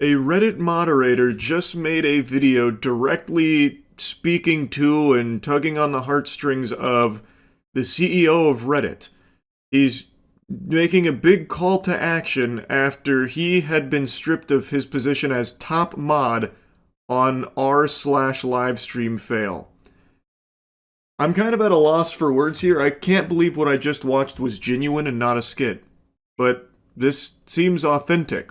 A Reddit moderator just made a video directly speaking to and tugging on the heartstrings of the CEO of Reddit. He's making a big call to action after he had been stripped of his position as top mod on r/livestream fail. I'm kind of at a loss for words here. I can't believe what I just watched was genuine and not a skit. But this seems authentic.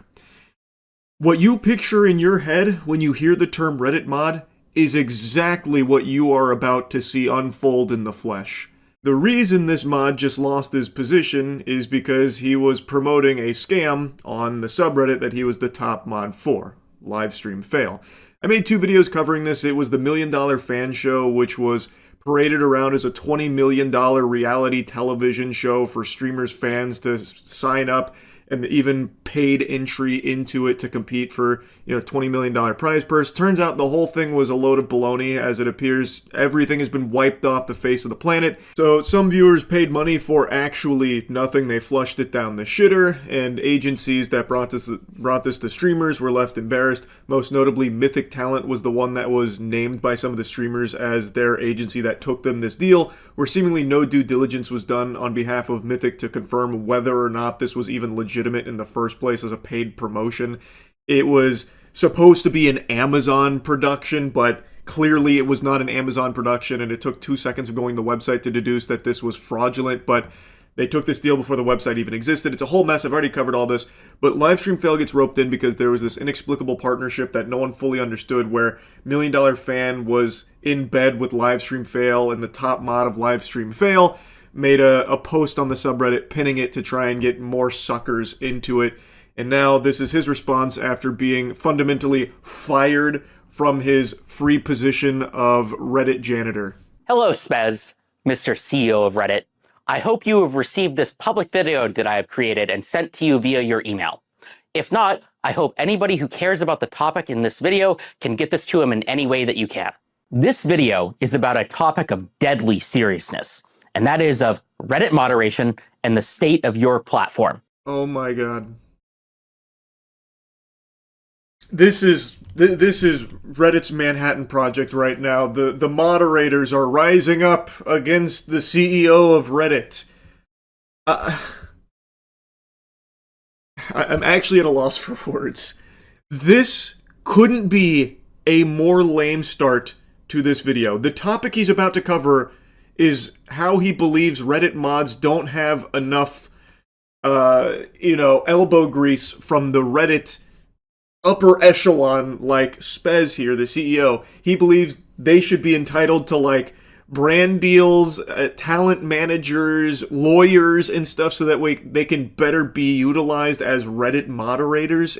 What you picture in your head when you hear the term Reddit mod is exactly what you are about to see unfold in the flesh. The reason this mod just lost his position is because he was promoting a scam on the subreddit that he was the top mod for, Livestream Fail. I made 2 videos covering this. It was the $1 Million Fan Show, which was paraded around as a $20 million reality television show for streamers' fans to sign up and even paid entry into it to compete for, $20 million prize purse. Turns out the whole thing was a load of baloney. As it appears, everything has been wiped off the face of the planet. So some viewers paid money for actually nothing. They flushed it down the shitter, and agencies that brought this to streamers were left embarrassed. Most notably, Mythic Talent was the one that was named by some of the streamers as their agency that took them this deal, where seemingly no due diligence was done on behalf of Mythic to confirm whether or not this was even legitimate in the first place as a paid promotion. It was supposed to be an Amazon production, but clearly it was not an Amazon production, and it took 2 seconds of going to the website to deduce that this was fraudulent, but they took this deal before the website even existed. It's a whole mess. I've already covered all this, but Livestream Fail gets roped in because there was this inexplicable partnership that no one fully understood, where $1 Million Fan was in bed with Livestream Fail, and the top mod of Livestream Fail made a post on the subreddit pinning it to try and get more suckers into it. And now this is his response after being fundamentally fired from his free position of Reddit janitor. Hello, Spez, Mr. CEO of Reddit. I hope you have received this public video that I have created and sent to you via your email. If not, I hope anybody who cares about the topic in this video can get this to him in any way that you can. This video is about a topic of deadly seriousness, and that is of Reddit moderation and the state of your platform. Oh my god. This is Reddit's Manhattan Project right now. The moderators are rising up against the CEO of Reddit. I'm actually at a loss for words. This couldn't be a more lame start to this video. The topic he's about to cover is how he believes Reddit mods don't have enough, elbow grease from the Reddit upper echelon, like Spez here, the CEO. He believes they should be entitled to, like, brand deals, talent managers, lawyers, and stuff, so that way they can better be utilized as Reddit moderators.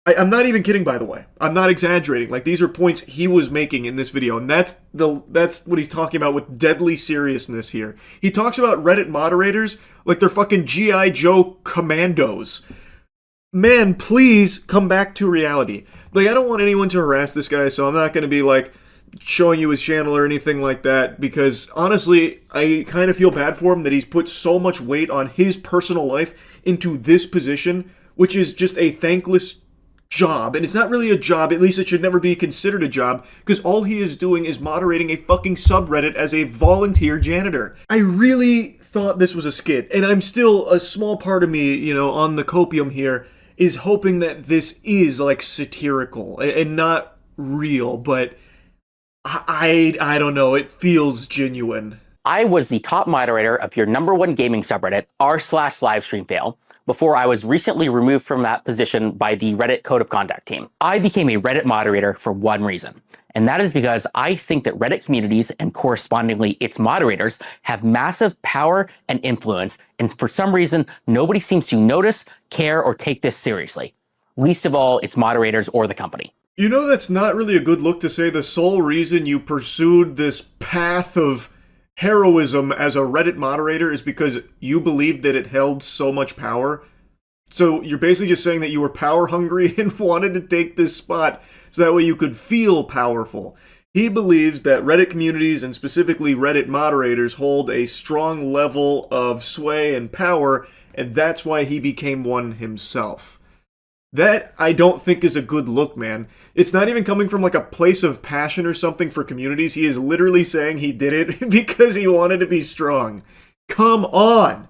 I'm not even kidding, by the way. I'm not exaggerating. Like, these are points he was making in this video, and that's what he's talking about with deadly seriousness here. He talks about Reddit moderators like they're fucking G.I. Joe commandos. Man, please come back to reality. Like, I don't want anyone to harass this guy, so I'm not going to be, like, showing you his channel or anything like that, because, honestly, I kind of feel bad for him that he's put so much weight on his personal life into this position, which is just a thankless job. And it's not really a job, at least it should never be considered a job, because all he is doing is moderating a fucking subreddit as a volunteer janitor. I really thought this was a skit, and I'm still, a small part of me, on the copium here, is hoping that this is, like, satirical and not real, but I don't know, it feels genuine. I was the top moderator of your #1 gaming subreddit, r/livestreamfail, before I was recently removed from that position by the Reddit Code of Conduct team. I became a Reddit moderator for one reason, and that is because I think that Reddit communities and correspondingly its moderators have massive power and influence, and for some reason, nobody seems to notice, care, or take this seriously. Least of all, its moderators or the company. That's not really a good look to say the sole reason you pursued this path of heroism as a Reddit moderator is because you believed that it held so much power. So you're basically just saying that you were power hungry and wanted to take this spot so that way you could feel powerful. He believes that Reddit communities and specifically Reddit moderators hold a strong level of sway and power, and that's why he became one himself. That I don't think is a good look, man. It's not even coming from like a place of passion or something for communities. He is literally saying he did it because he wanted to be strong. Come on.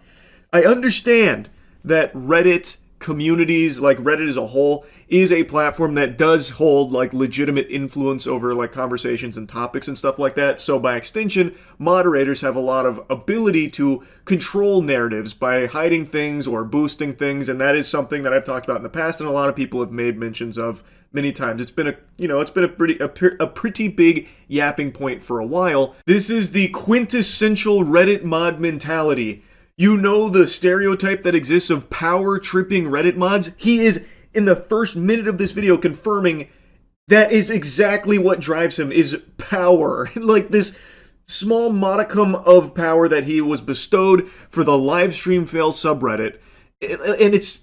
I understand that Reddit communities, like Reddit as a whole, is a platform that does hold like legitimate influence over like conversations and topics and stuff like that. So by extension, moderators have a lot of ability to control narratives by hiding things or boosting things, and that is something that I've talked about in the past and a lot of people have made mentions of many times. It's been a pretty big yapping point for a while. This is the quintessential Reddit mod mentality. You know the stereotype that exists of power tripping Reddit mods? He is, in the first minute of this video, confirming that is exactly what drives him, is power. Like this small modicum of power that he was bestowed for the livestream fail subreddit. And it's...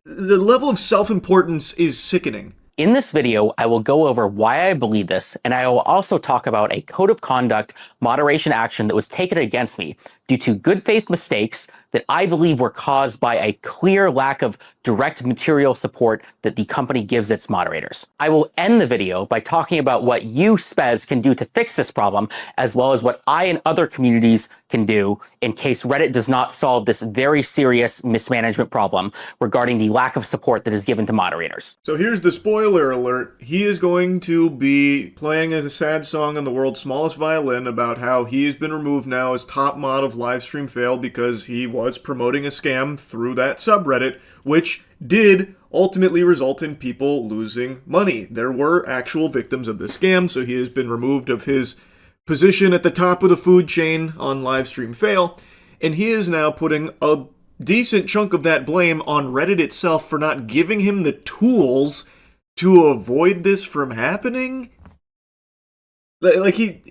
the level of self-importance is sickening. In this video, I will go over why I believe this, and I will also talk about a code of conduct moderation action that was taken against me due to good faith mistakes that I believe were caused by a clear lack of direct material support that the company gives its moderators. I will end the video by talking about what you, Spez, can do to fix this problem, as well as what I and other communities can do in case Reddit does not solve this very serious mismanagement problem regarding the lack of support that is given to moderators. So here's the spoiler alert. He is going to be playing a sad song on the world's smallest violin about how he has been removed now as top mod of Livestream Fail because he was promoting a scam through that subreddit, which did ultimately result in people losing money. There were actual victims of this scam, so he has been removed of his position at the top of the food chain on Livestream Fail, and he is now putting a decent chunk of that blame on Reddit itself for not giving him the tools to avoid this from happening. Like he...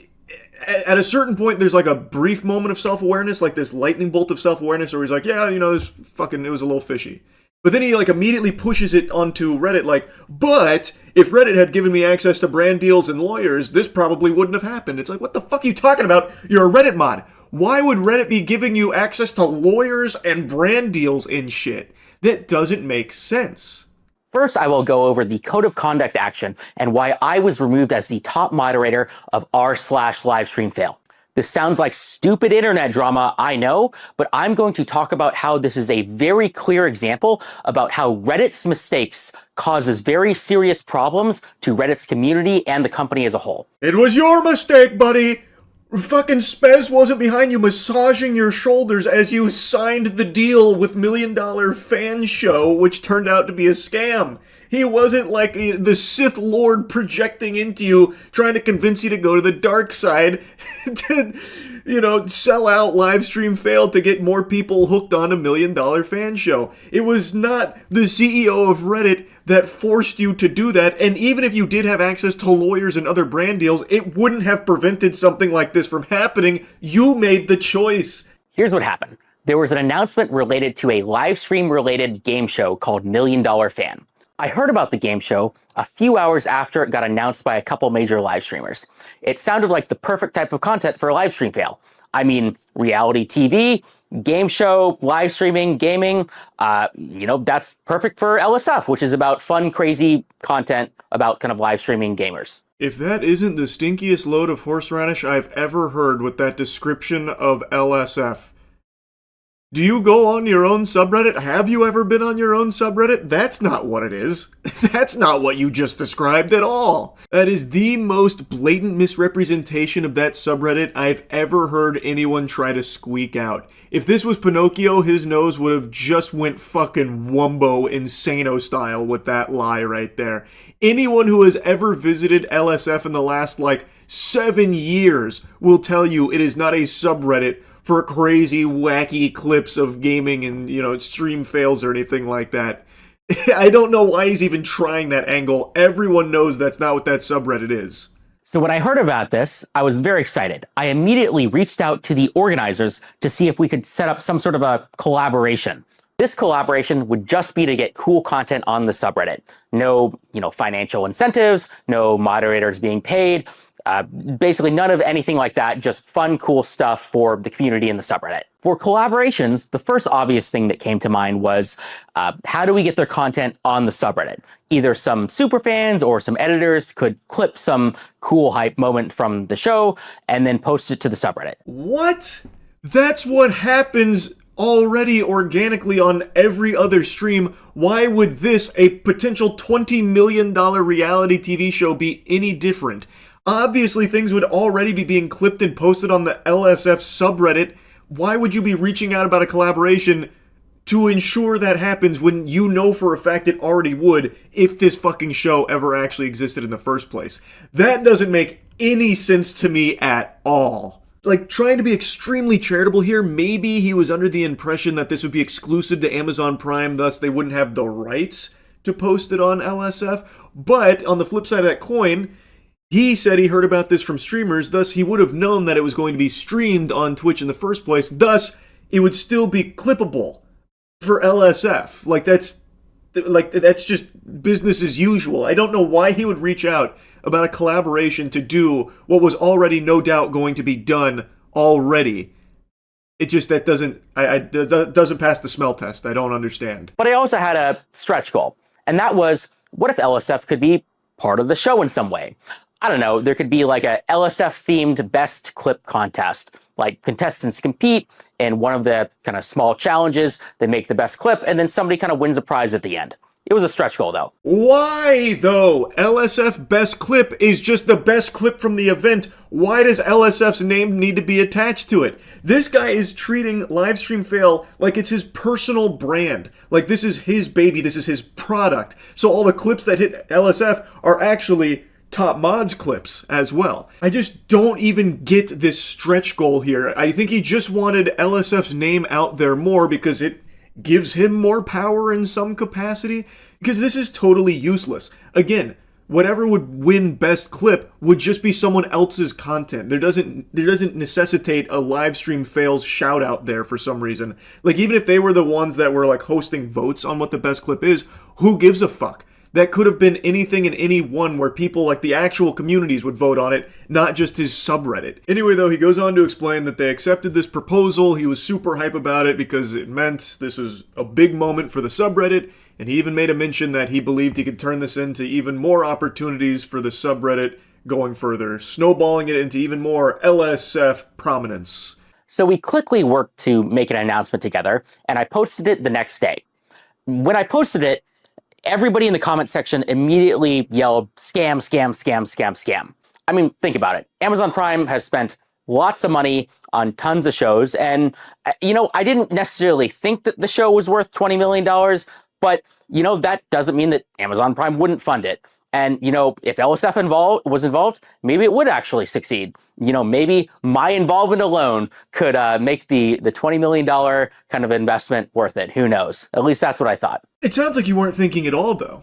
At a certain point, there's like a brief moment of self-awareness, like this lightning bolt of self-awareness where he's like, yeah, you know, this fucking, it was a little fishy. But then he like immediately pushes it onto Reddit like, but if Reddit had given me access to brand deals and lawyers, this probably wouldn't have happened. It's like, what the fuck are you talking about? You're a Reddit mod. Why would Reddit be giving you access to lawyers and brand deals and shit? That doesn't make sense. First, I will go over the code of conduct action and why I was removed as the top moderator of r/livestreamfail. This sounds like stupid internet drama, I know, but I'm going to talk about how this is a very clear example about how Reddit's mistakes causes very serious problems to Reddit's community and the company as a whole. It was your mistake, buddy! Fucking Spez wasn't behind you massaging your shoulders as you signed the deal with $1 Million Fan Show, which turned out to be a scam. He wasn't like the Sith Lord projecting into you, trying to convince you to go to the dark side to, you know, sell out Livestream Fail to get more people hooked on $1 Million Fan Show. It was not the CEO of Reddit that forced you to do that, and even if you did have access to lawyers and other brand deals, it wouldn't have prevented something like this from happening. You made the choice. Here's what happened. There was an announcement related to a live stream related game show called $1 Million Fan. I heard about the game show a few hours after it got announced by a couple major live streamers. It sounded like the perfect type of content for a live stream fail. I mean, reality TV, game show, live streaming, gaming, you know, that's perfect for LSF, which is about fun, crazy content about kind of live streaming gamers. If that isn't the stinkiest load of horseradish I've ever heard with that description of LSF. Do you go on your own subreddit? Have you ever been on your own subreddit? That's not what it is. That's not what you just described at all. That is the most blatant misrepresentation of that subreddit I've ever heard anyone try to squeak out. If this was Pinocchio, his nose would have just went fucking Wumbo Insano style with that lie right there. Anyone who has ever visited LSF in the last, 7 years will tell you it is not a subreddit for crazy, wacky clips of gaming and, stream fails or anything like that. I don't know why he's even trying that angle. Everyone knows that's not what that subreddit is. So when I heard about this, I was very excited. I immediately reached out to the organizers to see if we could set up some sort of a collaboration. This collaboration would just be to get cool content on the subreddit. No, financial incentives, no moderators being paid, Basically, none of anything like that, just fun, cool stuff for the community in the subreddit. For collaborations, the first obvious thing that came to mind was how do we get their content on the subreddit? Either some superfans or some editors could clip some cool hype moment from the show and then post it to the subreddit. What? That's what happens already organically on every other stream. Why would this, a potential $20 million reality TV show, be any different? Obviously, things would already be being clipped and posted on the LSF subreddit. Why would you be reaching out about a collaboration to ensure that happens when you know for a fact it already would if this fucking show ever actually existed in the first place? That doesn't make any sense to me at all. Like, trying to be extremely charitable here, maybe he was under the impression that this would be exclusive to Amazon Prime, thus they wouldn't have the rights to post it on LSF. But on the flip side of that coin, he said he heard about this from streamers, thus he would have known that it was going to be streamed on Twitch in the first place, thus it would still be clippable for LSF. That's just business as usual. I don't know why he would reach out about a collaboration to do what was already no doubt going to be done already. It just, that doesn't pass the smell test. I don't understand. But I also had a stretch goal, and that was, what if LSF could be part of the show in some way? I don't know, there could be like a LSF-themed best clip contest. Like, contestants compete in one of the kind of small challenges, they make the best clip, and then somebody kind of wins a prize at the end. It was a stretch goal, though. Why, though? LSF Best Clip is just the best clip from the event. Why does LSF's name need to be attached to it? This guy is treating Livestream Fail like it's his personal brand. Like, this is his baby, this is his product. So all the clips that hit LSF are actually Top Mods clips as well. I just don't even get this stretch goal here. I think he just wanted LSF's name out there more because it gives him more power in some capacity, because this is totally useless. Again, whatever would win best clip would just be someone else's content. There doesn't necessitate a Livestream Fails shout out there for some reason. Like, even if they were the ones that were like hosting votes on what the best clip is, who gives a fuck? That could have been anything and anyone where people, like the actual communities, would vote on it, not just his subreddit. Anyway, though, he goes on to explain that they accepted this proposal. He was super hype about it because it meant this was a big moment for the subreddit, and he even made a mention that he believed he could turn this into even more opportunities for the subreddit going further, snowballing it into even more LSF prominence. So we quickly worked to make an announcement together, and I posted it the next day. When I posted it, everybody in the comment section immediately yelled, scam, scam, scam, scam, scam. I mean, think about it. Amazon Prime has spent lots of money on tons of shows, and, I didn't necessarily think that the show was worth $20 million, but, that doesn't mean that Amazon Prime wouldn't fund it. And, if LSF was involved, maybe it would actually succeed. Maybe my involvement alone could make the $20 million kind of investment worth it. Who knows? At least that's what I thought. It sounds like you weren't thinking at all, though.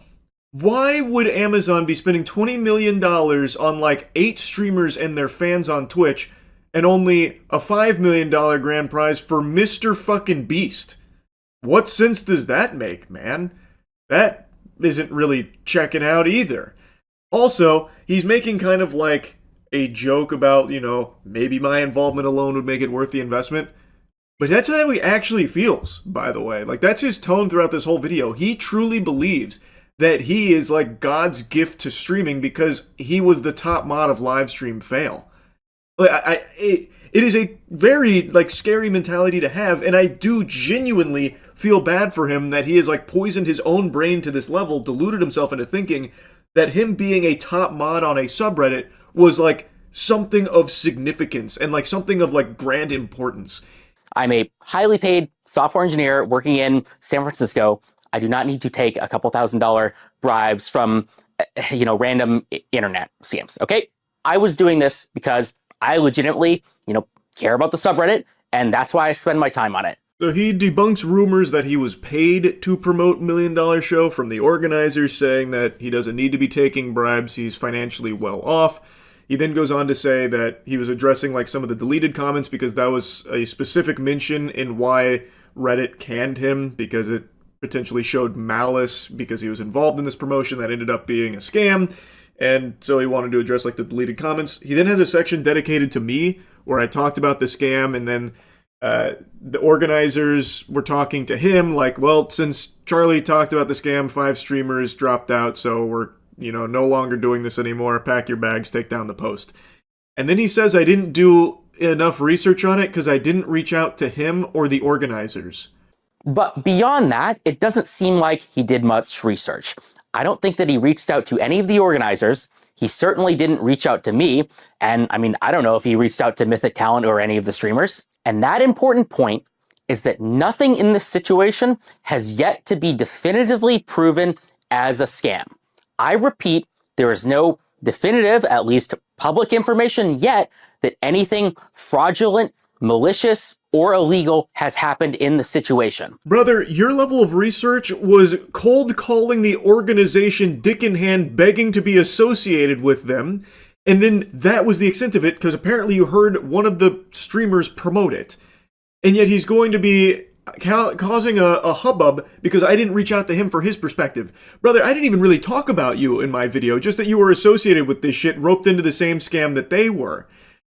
Why would Amazon be spending $20 million on like 8 streamers and their fans on Twitch and only a $5 million grand prize for Mr. fucking Beast? What sense does that make, man? That isn't really checking out either. Also, he's making kind of like a joke about, maybe my involvement alone would make it worth the investment. But that's how he actually feels, by the way. Like, that's his tone throughout this whole video. He truly believes that he is like God's gift to streaming because he was the top mod of Livestream Fail. Like, it is a very like scary mentality to have, and I do genuinely feel bad for him that he has like poisoned his own brain to this level, deluded himself into thinking that him being a top mod on a subreddit was like something of significance and like something of like grand importance. I'm a highly paid software engineer working in San Francisco. I do not need to take a couple $1,000 bribes from, random internet scams, okay? I was doing this because I legitimately, care about the subreddit, and that's why I spend my time on it. So he debunks rumors that he was paid to promote $1 Million Show from the organizers, saying that he doesn't need to be taking bribes, he's financially well off. He then goes on to say that he was addressing like some of the deleted comments because that was a specific mention in why Reddit canned him, because it potentially showed malice because he was involved in this promotion that ended up being a scam. And so he wanted to address like the deleted comments. He then has a section dedicated to me where I talked about the scam, and then the organizers were talking to him like, well, since Charlie talked about the scam, 5 streamers dropped out, so we're, no longer doing this anymore. Pack your bags, take down the post. And then he says I didn't do enough research on it because I didn't reach out to him or the organizers. But beyond that, it doesn't seem like he did much research. I don't think that he reached out to any of the organizers. He certainly didn't reach out to me. And I mean, I don't know if he reached out to Mythic Talent or any of the streamers. And that important point is that nothing in this situation has yet to be definitively proven as a scam. I repeat, there is no definitive, at least public information yet, that anything fraudulent, malicious, or illegal has happened in the situation. Brother, your level of research was cold calling the organization dick in hand, begging to be associated with them, and then that was the extent of it, because apparently you heard one of the streamers promote it. And yet he's going to be causing a hubbub because I didn't reach out to him for his perspective. Brother, I didn't even really talk about you in my video, just that you were associated with this shit, roped into the same scam that they were.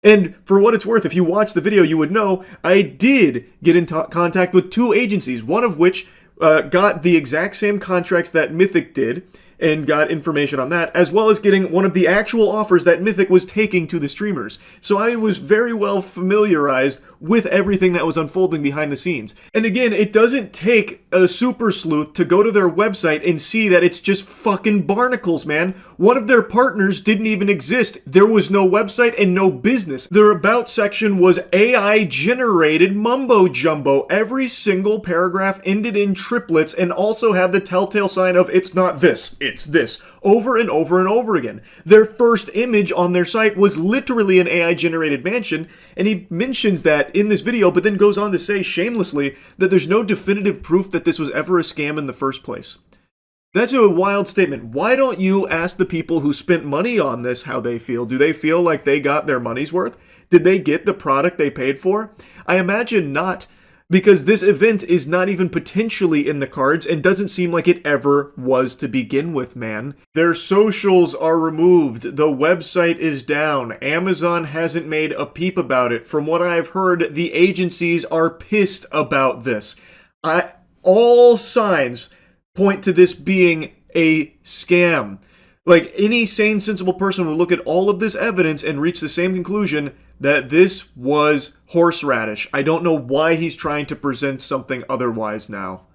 And for what it's worth, if you watch the video, you would know I did get in contact with 2 agencies, one of which got the exact same contracts that Mythic did, and got information on that, as well as getting one of the actual offers that Mythic was taking to the streamers. So I was very well familiarized with everything that was unfolding behind the scenes. And again, it doesn't take a super sleuth to go to their website and see that it's just fucking barnacles, man. One of their partners didn't even exist. There was no website and no business. Their about section was AI-generated mumbo-jumbo. Every single paragraph ended in triplets and also had the telltale sign of it's not this, it's this, over and over and over again. Their first image on their site was literally an AI-generated mansion, and he mentions that in this video, but then goes on to say shamelessly that there's no definitive proof that this was ever a scam in the first place. That's a wild statement. Why don't you ask the people who spent money on this how they feel? Do they feel like they got their money's worth? Did they get the product they paid for? I imagine not, because this event is not even potentially in the cards and doesn't seem like it ever was to begin with, man. Their socials are removed. The website is down. Amazon hasn't made a peep about it. From what I've heard, the agencies are pissed about this. All signs point to this being a scam. Like, any sane, sensible person would look at all of this evidence and reach the same conclusion that this was horseradish. I don't know why he's trying to present something otherwise now.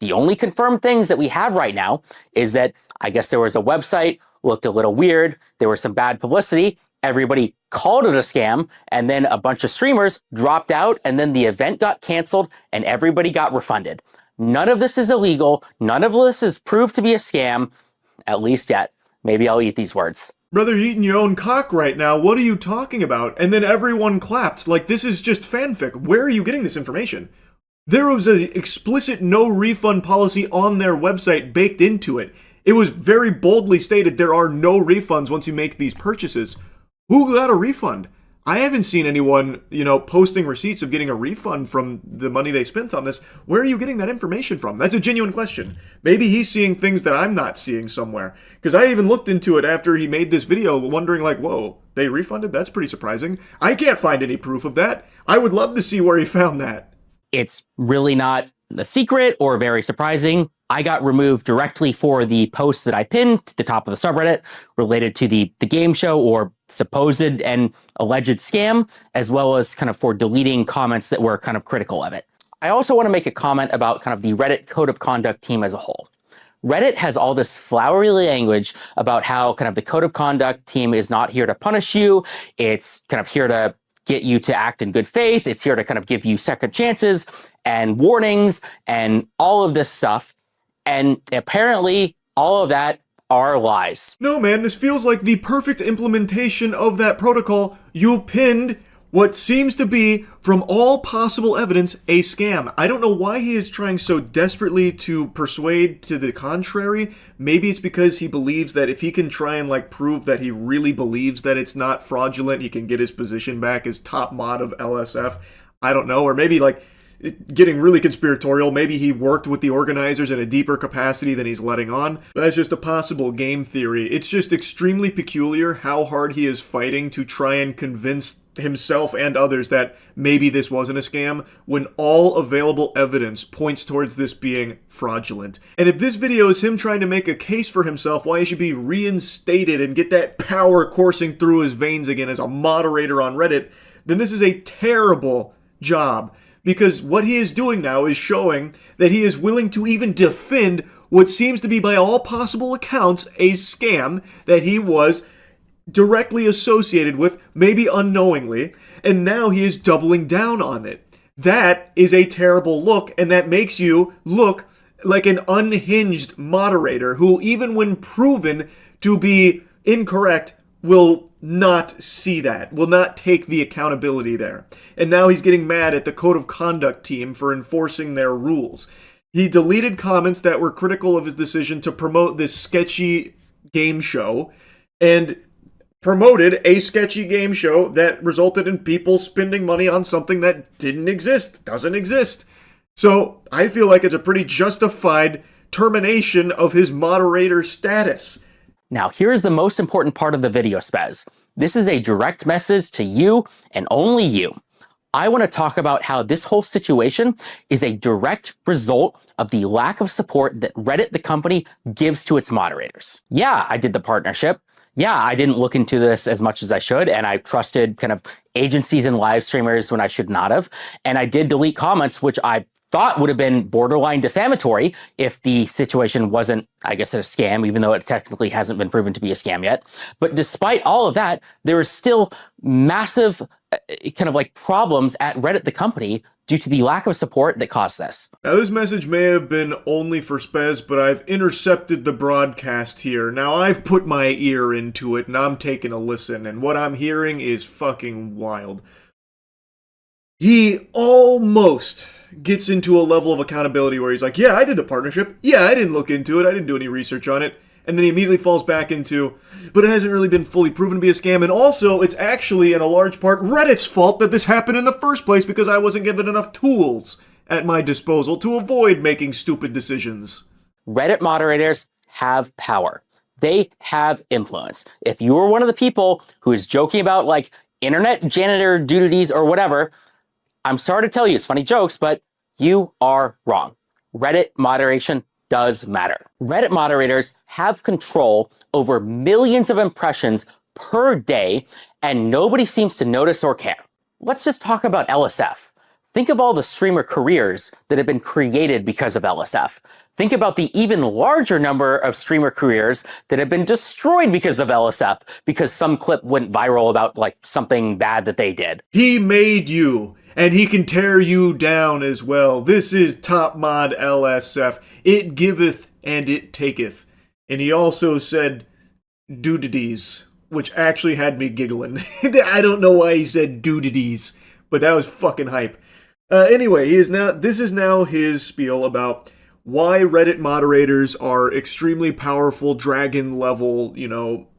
The only confirmed things that we have right now is that I guess there was a website, looked a little weird, there was some bad publicity, everybody called it a scam, and then a bunch of streamers dropped out, and then the event got canceled, and everybody got refunded. None of this is illegal. None of this is proved to be a scam, at least yet. Maybe I'll eat these words. Brother, you're eating your own cock right now. What are you talking about? And then everyone clapped. Like, this is just fanfic. Where are you getting this information? There was an explicit no refund policy on their website baked into it. It was very boldly stated there are no refunds once you make these purchases. Who got a refund? I haven't seen anyone, posting receipts of getting a refund from the money they spent on this. Where are you getting that information from? That's a genuine question. Maybe he's seeing things that I'm not seeing somewhere. Because I even looked into it after he made this video, wondering like, whoa, they refunded? That's pretty surprising. I can't find any proof of that. I would love to see where he found that. It's really not a secret or very surprising. I got removed directly for the post that I pinned to the top of the subreddit related to the game show or supposed and alleged scam, as well as kind of for deleting comments that were kind of critical of it. I also want to make a comment about kind of the Reddit Code of Conduct team as a whole. Reddit has all this flowery language about how kind of the Code of Conduct team is not here to punish you. It's kind of here to get you to act in good faith. It's here to kind of give you second chances and warnings and all of this stuff. And apparently all of that are lies. No, man, this feels like the perfect implementation of that protocol. You pinned what seems to be, from all possible evidence, a scam. I don't know why he is trying so desperately to persuade to the contrary. Maybe it's because he believes that if he can try and prove that he really believes that it's not fraudulent, he can get his position back as top mod of LSF. I don't know. Or maybe getting really conspiratorial. Maybe he worked with the organizers in a deeper capacity than he's letting on. That's just a possible game theory. It's just extremely peculiar how hard he is fighting to try and convince himself and others that maybe this wasn't a scam, when all available evidence points towards this being fraudulent. And if this video is him trying to make a case for himself why he should be reinstated and get that power coursing through his veins again as a moderator on Reddit, then this is a terrible job. Because what he is doing now is showing that he is willing to even defend what seems to be, by all possible accounts, a scam that he was directly associated with, maybe unknowingly, and now he is doubling down on it. That is a terrible look, and that makes you look like an unhinged moderator who, even when proven to be incorrect, will not see that, will not take the accountability there. And now he's getting mad at the Code of Conduct team for enforcing their rules. He deleted comments that were critical of his decision to promote this sketchy game show, and promoted a sketchy game show that resulted in people spending money on something that didn't exist, doesn't exist. So I feel like it's a pretty justified termination of his moderator status. Now, here's the most important part of the video, Spez. This is a direct message to you and only you. I want to talk about how this whole situation is a direct result of the lack of support that Reddit, the company, gives to its moderators. Yeah, I did the partnership. Yeah, I didn't look into this as much as I should, and I trusted kind of agencies and live streamers when I should not have. And I did delete comments, which I thought would have been borderline defamatory if the situation wasn't, I guess, a scam, even though it technically hasn't been proven to be a scam yet. But despite all of that, there is still massive kind of like problems at Reddit, the company, due to the lack of support that caused this. Now, this message may have been only for Spez, but I've intercepted the broadcast here. Now, I've put my ear into it, and I'm taking a listen, and what I'm hearing is fucking wild. He almost gets into a level of accountability where he's like, yeah, I did the partnership. Yeah, I didn't look into it. I didn't do any research on it. And then he immediately falls back into, but it hasn't really been fully proven to be a scam. And also, it's actually, in a large part, Reddit's fault that this happened in the first place because I wasn't given enough tools at my disposal to avoid making stupid decisions. Reddit moderators have power. They have influence. If you are one of the people who is joking about like internet janitor duties or whatever, I'm sorry to tell you, it's funny jokes, but you are wrong. Reddit moderation does matter. Reddit moderators have control over millions of impressions per day, and nobody seems to notice or care. Let's just talk about LSF. Think of all the streamer careers that have been created because of LSF. Think about the even larger number of streamer careers that have been destroyed because of LSF, because some clip went viral about like something bad that they did. He made you, and he can tear you down as well. This is top mod LSF. It giveth and it taketh. And he also said doodities, which actually had me giggling. I don't know why he said doodities, but that was fucking hype. Anyway, this is now his spiel about why Reddit moderators are extremely powerful dragon level,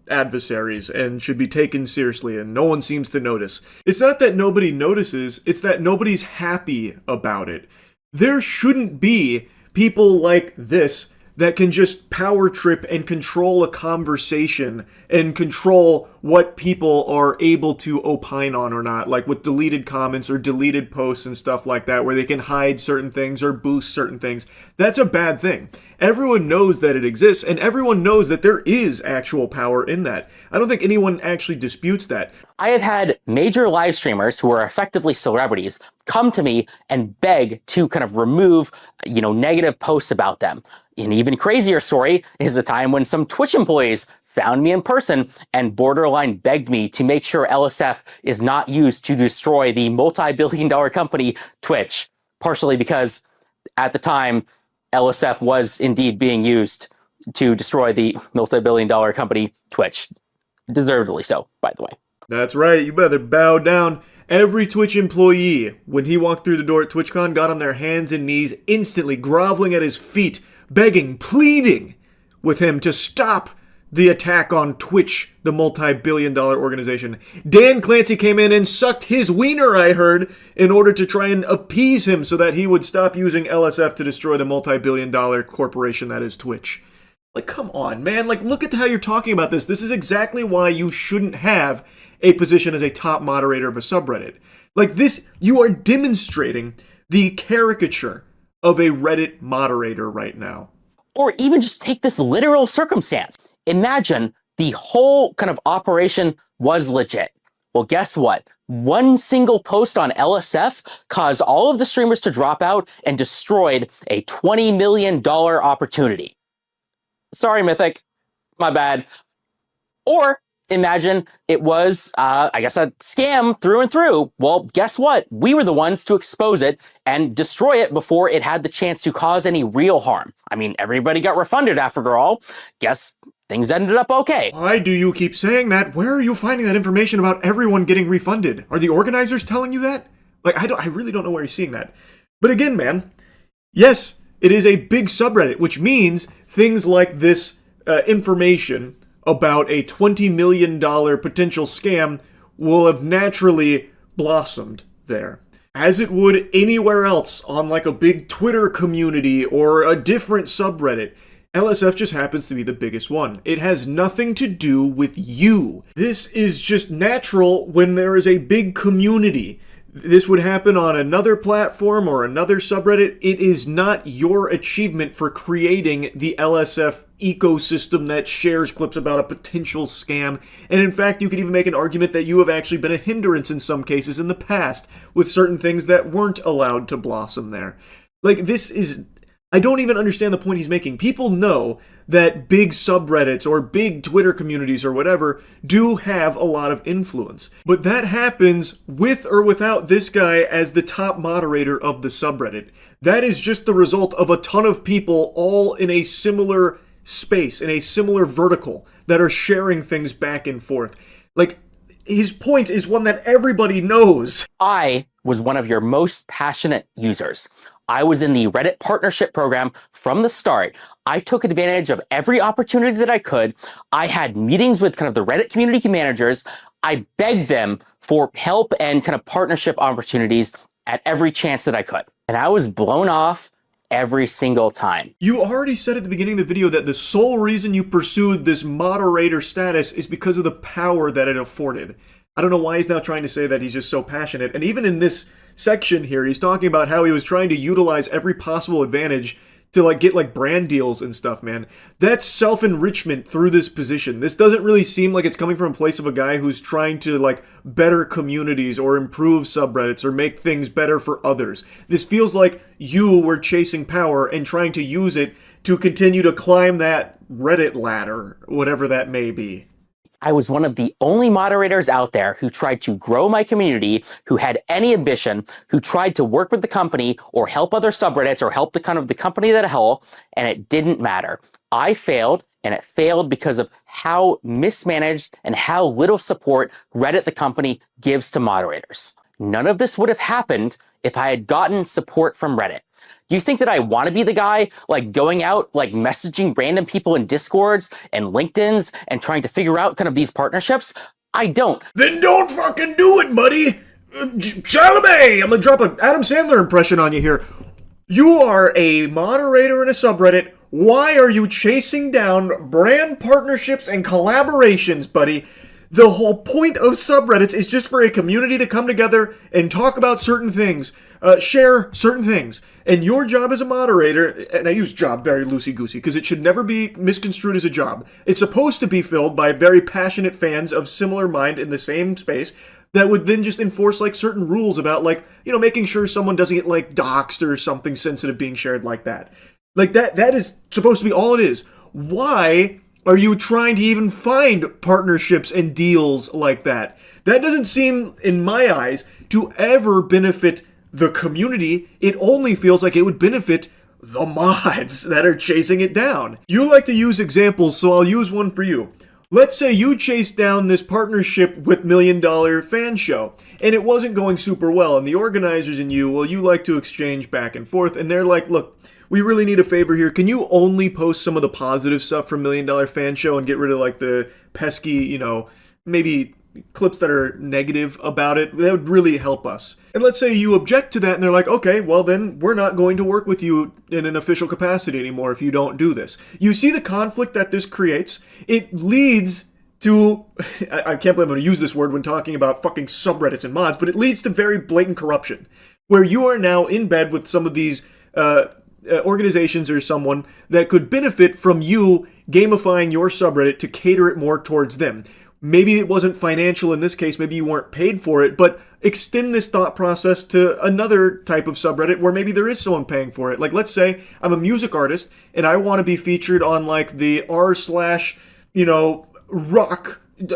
adversaries and should be taken seriously, and no one seems to notice. It's not that nobody notices, it's that nobody's happy about it. There shouldn't be people like this that can just power trip and control a conversation and control what people are able to opine on or not, like with deleted comments or deleted posts and stuff like that, where they can hide certain things or boost certain things. That's a bad thing. Everyone knows that it exists, and everyone knows that there is actual power in that. I don't think anyone actually disputes that. I have had major live streamers who are effectively celebrities come to me and beg to kind of remove, negative posts about them. An even crazier story is the time when some Twitch employees found me in person and borderline begged me to make sure LSF is not used to destroy the multi-billion-dollar company Twitch, partially because at the time, LSF was indeed being used to destroy the multi-billion-dollar company Twitch. Deservedly so, by the way. That's right, you better bow down. Every Twitch employee, when he walked through the door at TwitchCon, got on their hands and knees, instantly groveling at his feet, begging, pleading with him to stop the attack on Twitch, the multi-billion-dollar organization. Dan Clancy came in and sucked his wiener, I heard, in order to try and appease him so that he would stop using LSF to destroy the multi-billion-dollar corporation that is Twitch. Like, come on, man. Like, look at how you're talking about this. This is exactly why you shouldn't have a position as a top moderator of a subreddit. Like, this, you are demonstrating the caricature of a Reddit moderator right now. Or even just take this literal circumstance. Imagine the whole kind of operation was legit. Well, guess what? One single post on LSF caused all of the streamers to drop out and destroyed a $20 million opportunity. Sorry, Mythic. My bad. Or imagine it was, I guess, a scam through and through. Well, guess what? We were the ones to expose it and destroy it before it had the chance to cause any real harm. I mean, everybody got refunded after all. Guess things ended up okay. Why do you keep saying that? Where are you finding that information about everyone getting refunded? Are the organizers telling you that? Like, I really don't know where you're seeing that. But again, man, yes, it is a big subreddit, which means things like this information about a $20 million potential scam will have naturally blossomed there. As it would anywhere else on like a big Twitter community or a different subreddit. LSF just happens to be the biggest one. It has nothing to do with you. This is just natural when there is a big community. This would happen on another platform or another subreddit. It is not your achievement for creating the LSF ecosystem that shares clips about a potential scam. And in fact, you could even make an argument that you have actually been a hindrance in some cases in the past with certain things that weren't allowed to blossom there. Like, this is... I don't even understand the point he's making. People know that big subreddits or big Twitter communities or whatever do have a lot of influence. But that happens with or without this guy as the top moderator of the subreddit. That is just the result of a ton of people all in a similar space, in a similar vertical, that are sharing things back and forth. Like, his point is one that everybody knows. I was one of your most passionate users. I was in the Reddit partnership program from the start. I took advantage of every opportunity that I could. I had meetings with kind of the Reddit community managers. I begged them for help and kind of partnership opportunities at every chance that I could. And I was blown off every single time. You already said at the beginning of the video that the sole reason you pursued this moderator status is because of the power that it afforded. I don't know why he's now trying to say that he's just so passionate. And even in this section here, he's talking about how he was trying to utilize every possible advantage to like get like brand deals and stuff, man. That's self-enrichment through this position. This doesn't really seem like it's coming from a place of a guy who's trying to like better communities or improve subreddits or make things better for others. This feels like you were chasing power and trying to use it to continue to climb that Reddit ladder, whatever that may be. I was one of the only moderators out there who tried to grow my community, who had any ambition, who tried to work with the company or help other subreddits or help the company that whole, and it didn't matter. I failed, and it failed because of how mismanaged and how little support Reddit, the company, gives to moderators. None of this would have happened if I had gotten support from Reddit. Do you think that I want to be the guy like going out, like messaging random people in Discords and LinkedIn's and trying to figure out kind of these partnerships? I don't. Then don't fucking do it, buddy! Chalamet! I'm gonna drop an Adam Sandler impression on you here. You are a moderator in a subreddit. Why are you chasing down brand partnerships and collaborations, buddy? The whole point of subreddits is just for a community to come together and talk about certain things, share certain things. And your job as a moderator, and I use job very loosey-goosey because it should never be misconstrued as a job. It's supposed to be filled by very passionate fans of similar mind in the same space that would then just enforce like certain rules about like, you know, making sure someone doesn't get like doxxed or something sensitive being shared like that. Like that is supposed to be all it is. Why are you trying to even find partnerships and deals like that? That doesn't seem, in my eyes, to ever benefit the community. It only feels like it would benefit the mods that are chasing it down. You like to use examples, so I'll use one for you. Let's say you chased down this partnership with $1 Million Fan Show, and it wasn't going super well, and the organizers and you, well, you like to exchange back and forth, and they're like, look, we really need a favor here. Can you only post some of the positive stuff from Million Dollar Fan Show and get rid of like the pesky, maybe clips that are negative about it? That would really help us. And let's say you object to that and they're like, okay, well then we're not going to work with you in an official capacity anymore if you don't do this. You see the conflict that this creates? It leads to, I can't believe I'm going to use this word when talking about fucking subreddits and mods, but it leads to very blatant corruption, where you are now in bed with some of these organizations or someone that could benefit from you gamifying your subreddit to cater it more towards them. Maybe it wasn't financial in this case, maybe you weren't paid for it, but extend this thought process to another type of subreddit where maybe there is someone paying for it. Like, let's say I'm a music artist and I want to be featured on like the r/rock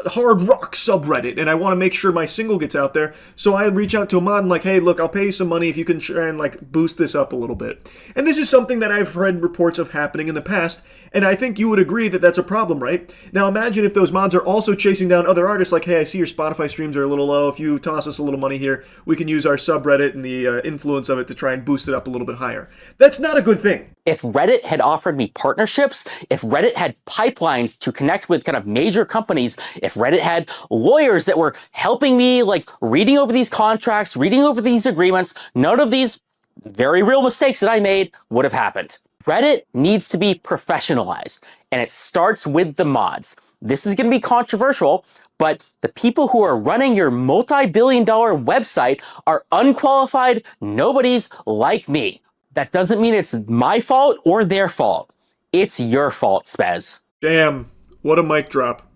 hard rock subreddit, and I want to make sure my single gets out there, so I reach out to a mod and like, hey, look, I'll pay you some money if you can try and like boost this up a little bit. And this is something that I've read reports of happening in the past, and I think you would agree that that's a problem, right? Now imagine if those mods are also chasing down other artists like, hey, I see your Spotify streams are a little low, if you toss us a little money here, we can use our subreddit and the influence of it to try and boost it up a little bit higher. That's not a good thing. If Reddit had offered me partnerships, if Reddit had pipelines to connect with kind of major companies, if Reddit had lawyers that were helping me, like reading over these contracts, reading over these agreements, none of these very real mistakes that I made would have happened. Reddit needs to be professionalized, and it starts with the mods. This is going to be controversial, but the people who are running your multi-billion-dollar website are unqualified nobodies like me. That doesn't mean it's my fault or their fault. It's your fault, Spez. Damn, what a mic drop.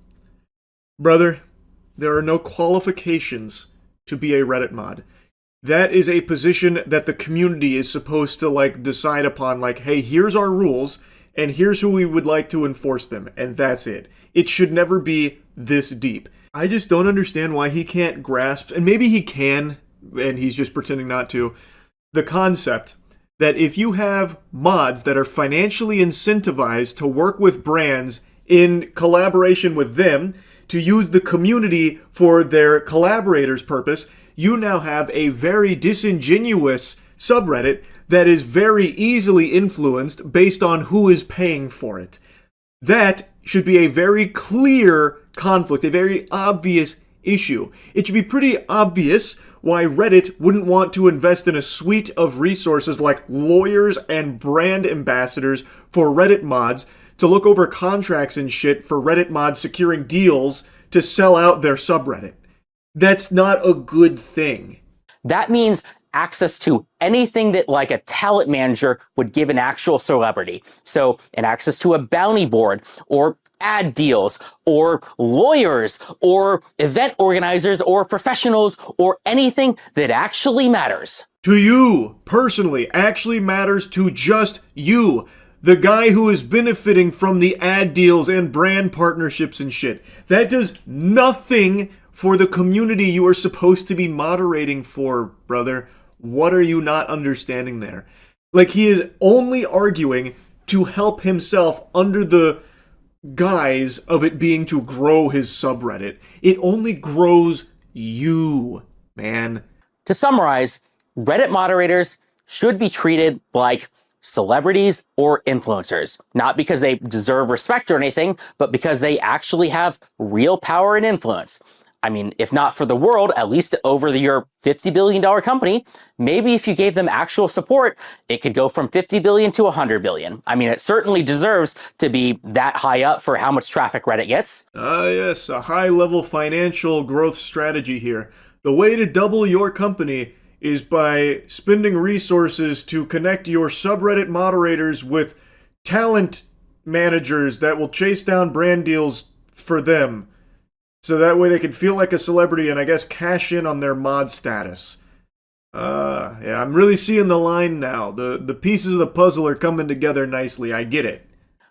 Brother, there are no qualifications to be a Reddit mod. That is a position that the community is supposed to like decide upon, like, hey, here's our rules, and here's who we would like to enforce them, and that's it. It should never be this deep. I just don't understand why he can't grasp, and maybe he can, and he's just pretending not to, the concept that if you have mods that are financially incentivized to work with brands in collaboration with them, to use the community for their collaborators' purpose, you now have a very disingenuous subreddit that is very easily influenced based on who is paying for it. That should be a very clear conflict, a very obvious issue. It should be pretty obvious why Reddit wouldn't want to invest in a suite of resources like lawyers and brand ambassadors for Reddit mods to look over contracts and shit for Reddit mods securing deals to sell out their subreddit. That's not a good thing. That means access to anything that like a talent manager would give an actual celebrity. So an access to a bounty board or ad deals or lawyers or event organizers or professionals or anything that actually matters. To you, personally, actually matters to just you. The guy who is benefiting from the ad deals and brand partnerships and shit. That does nothing for the community you are supposed to be moderating for, brother. What are you not understanding there? Like, he is only arguing to help himself under the guise of it being to grow his subreddit. It only grows you, man. To summarize, Reddit moderators should be treated like celebrities or influencers, not because they deserve respect or anything, but because they actually have real power and influence. I mean, if not for the world, at least over your $50 billion company, maybe if you gave them actual support, it could go from 50 billion to 100 billion. I mean, it certainly deserves to be that high up for how much traffic Reddit gets. Yes, a high-level financial growth strategy here. The way to double your company is by spending resources to connect your subreddit moderators with talent managers that will chase down brand deals for them. So that way they can feel like a celebrity and I guess cash in on their mod status. Yeah, I'm really seeing the line now. The pieces of the puzzle are coming together nicely. I get it.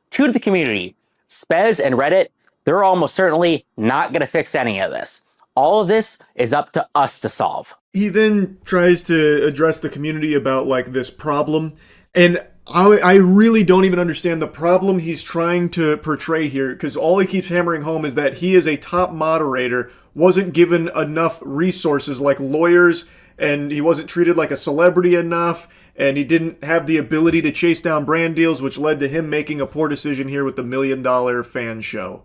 True to the community, Spez and Reddit, they're almost certainly not going to fix any of this. All of this is up to us to solve. He then tries to address the community about like this problem, and I really don't even understand the problem he's trying to portray here, because all he keeps hammering home is that he is a top moderator, wasn't given enough resources like lawyers and he wasn't treated like a celebrity enough, and he didn't have the ability to chase down brand deals, which led to him making a poor decision here with the $1 Million Fan Show.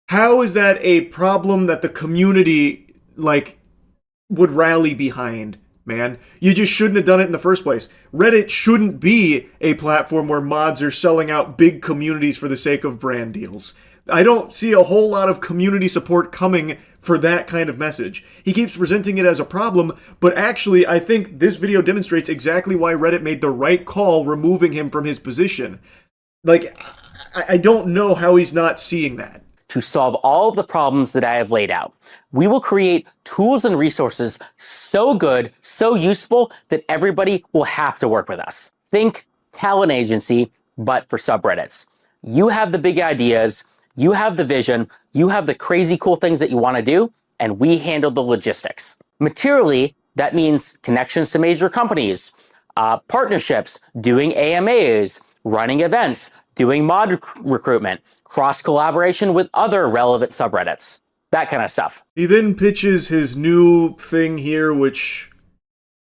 How is that a problem that the community, like, would rally behind, man? You just shouldn't have done it in the first place. Reddit shouldn't be a platform where mods are selling out big communities for the sake of brand deals. I don't see a whole lot of community support coming for that kind of message. He keeps presenting it as a problem, but actually I think this video demonstrates exactly why Reddit made the right call removing him from his position. Like, I don't know how he's not seeing that. To solve all of the problems that I have laid out, we will create tools and resources so good, so useful, that everybody will have to work with us. Think talent agency, but for subreddits. You have the big ideas, you have the vision, you have the crazy cool things that you want to do, and we handle the logistics. Materially, that means connections to major companies, partnerships, doing AMAs, running events, doing mod recruitment, cross-collaboration with other relevant subreddits, that kind of stuff. He then pitches his new thing here, which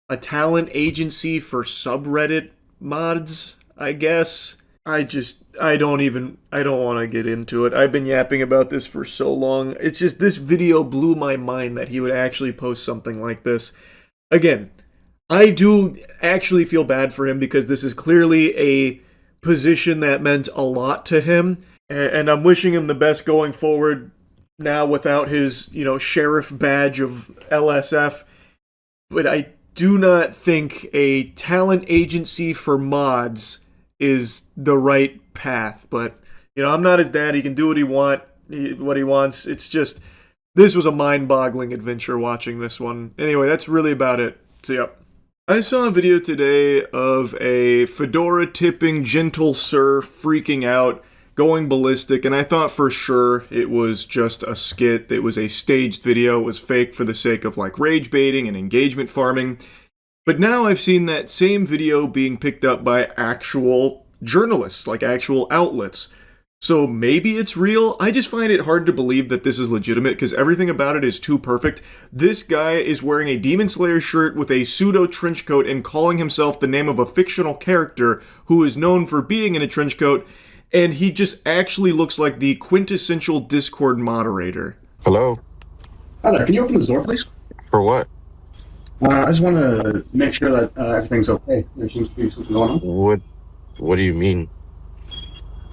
a talent agency for subreddit mods, I guess. I don't want to get into it. I've been yapping about this for so long. It's just, this video blew my mind that he would actually post something like this. Again, I do actually feel bad for him because this is clearly a position that meant a lot to him, and I'm wishing him the best going forward now without his, sheriff badge of LSF. But I do not think a talent agency for mods is the right path. But, I'm not his dad. He can do what he wants. It's just, this was a mind-boggling adventure watching this one. Anyway, that's really about it. See ya. I saw a video today of a fedora-tipping gentle sir freaking out, going ballistic, and I thought for sure it was just a skit. It was a staged video. It was fake for the sake of, rage baiting and engagement farming. But now I've seen that same video being picked up by actual journalists, actual outlets. So maybe it's real. I just find it hard to believe that this is legitimate because everything about it is too perfect. This guy is wearing a Demon Slayer shirt with a pseudo trench coat and calling himself the name of a fictional character who is known for being in a trench coat, and he just actually looks like the quintessential Discord moderator. Hello? Hi there, can you open this door, please? For what? I just want to make sure that everything's okay. There seems to be something going on. What do you mean?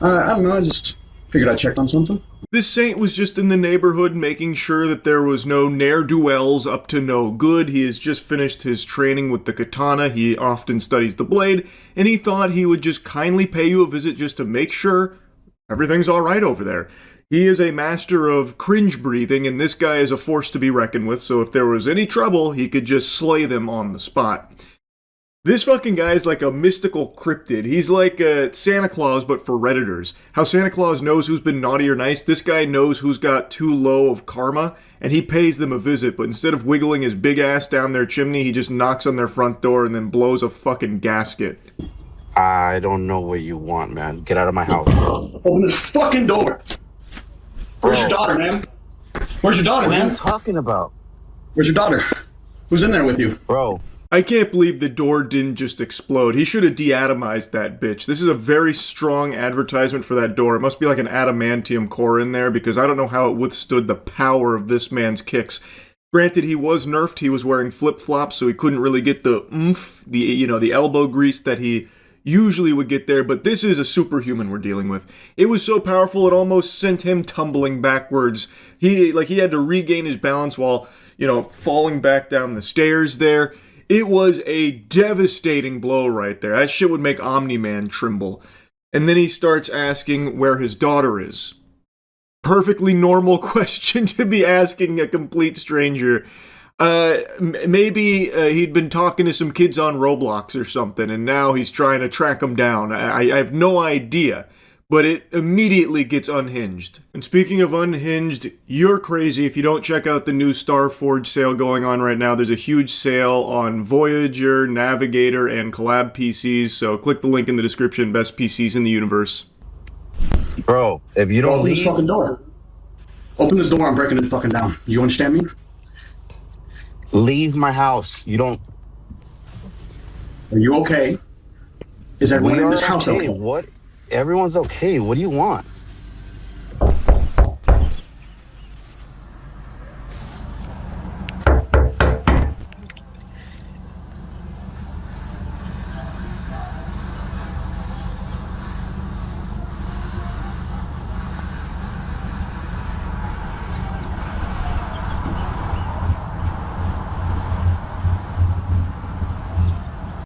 I don't know, I just figured I'd check on something. This saint was just in the neighborhood making sure that there was no ne'er-do-wells up to no good. He has just finished his training with the katana. He often studies the blade, and he thought he would just kindly pay you a visit just to make sure everything's all right over there. He is a master of cringe breathing, and this guy is a force to be reckoned with, so if there was any trouble, he could just slay them on the spot. This fucking guy is like a mystical cryptid. He's like Santa Claus, but for Redditors. How Santa Claus knows who's been naughty or nice, this guy knows who's got too low of karma, and he pays them a visit, but instead of wiggling his big ass down their chimney, he just knocks on their front door and then blows a fucking gasket. I don't know what you want, man. Get out of my house. Open this fucking door! Where's your daughter, man? Where's your daughter, man? What are you talking about? Where's your daughter? Who's in there with you? Bro. I can't believe the door didn't just explode. He should have deatomized that bitch. This is a very strong advertisement for that door. It must be like an adamantium core in there because I don't know how it withstood the power of this man's kicks. Granted, he was nerfed. He was wearing flip-flops, so he couldn't really get the oomph, the elbow grease that he usually would get there, but this is a superhuman we're dealing with. It was so powerful it almost sent him tumbling backwards. He had to regain his balance while, falling back down the stairs there. It was a devastating blow right there. That shit would make Omni-Man tremble. And then he starts asking where his daughter is. Perfectly normal question to be asking a complete stranger. Maybe he'd been talking to some kids on Roblox or something, and now he's trying to track them down. I have no idea, but it immediately gets unhinged. And speaking of unhinged, you're crazy if you don't check out the new Starforge sale going on right now. There's a huge sale on Voyager, Navigator, and Collab PCs, so click the link in the description, best PCs in the universe. Bro, if you don't Open leave... this fucking door. Open this door, I'm breaking it fucking down. You understand me? Leave my house. You don't. Are you okay? Is everyone in this house okay? What? Everyone's okay. What do you want?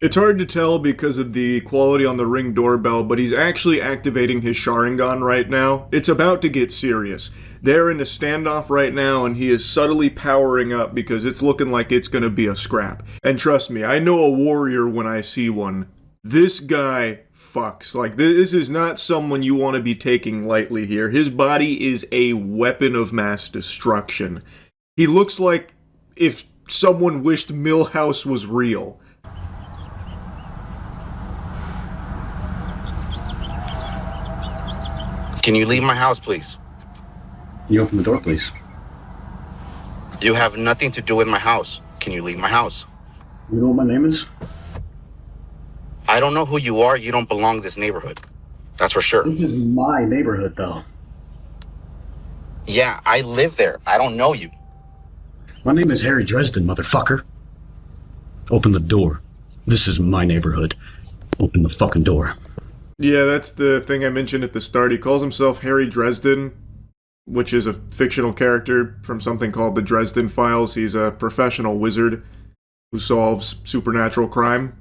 It's hard to tell because of the quality on the Ring doorbell, but he's actually activating his Sharingan right now. It's about to get serious. They're in a standoff right now, and he is subtly powering up because it's looking like it's going to be a scrap. And trust me, I know a warrior when I see one. This guy fucks. Like, this is not someone you want to be taking lightly here. His body is a weapon of mass destruction. He looks like if someone wished Millhouse was real. Can you leave my house, please? Can you open the door, please? You have nothing to do with my house. Can you leave my house? You know what my name is? I don't know who you are. You don't belong in this neighborhood. That's for sure. This is my neighborhood, though. Yeah, I live there. I don't know you. My name is Harry Dresden, motherfucker. Open the door. This is my neighborhood. Open the fucking door. Yeah, that's the thing I mentioned at the start. He calls himself Harry Dresden, which is a fictional character from something called the Dresden Files. He's a professional wizard who solves supernatural crime.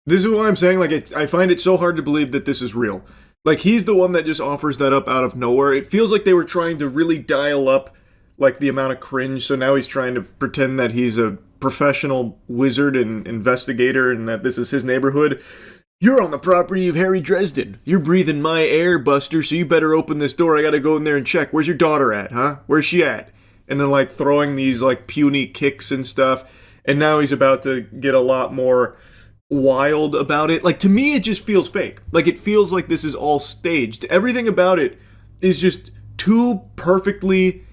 This is why I'm saying, like, I find it so hard to believe that this is real. Like, he's the one that just offers that up out of nowhere. It feels like they were trying to really dial up, like, the amount of cringe, so now he's trying to pretend that he's a professional wizard and investigator and that this is his neighborhood. You're on the property of Harry Dresden. You're breathing my air, Buster, so you better open this door. I gotta go in there and check. Where's your daughter at, huh? Where's she at? And then, like, throwing these, like, puny kicks and stuff. And now he's about to get a lot more wild about it. Like, to me, it just feels fake. Like, it feels like this is all staged. Everything about it is just too perfectly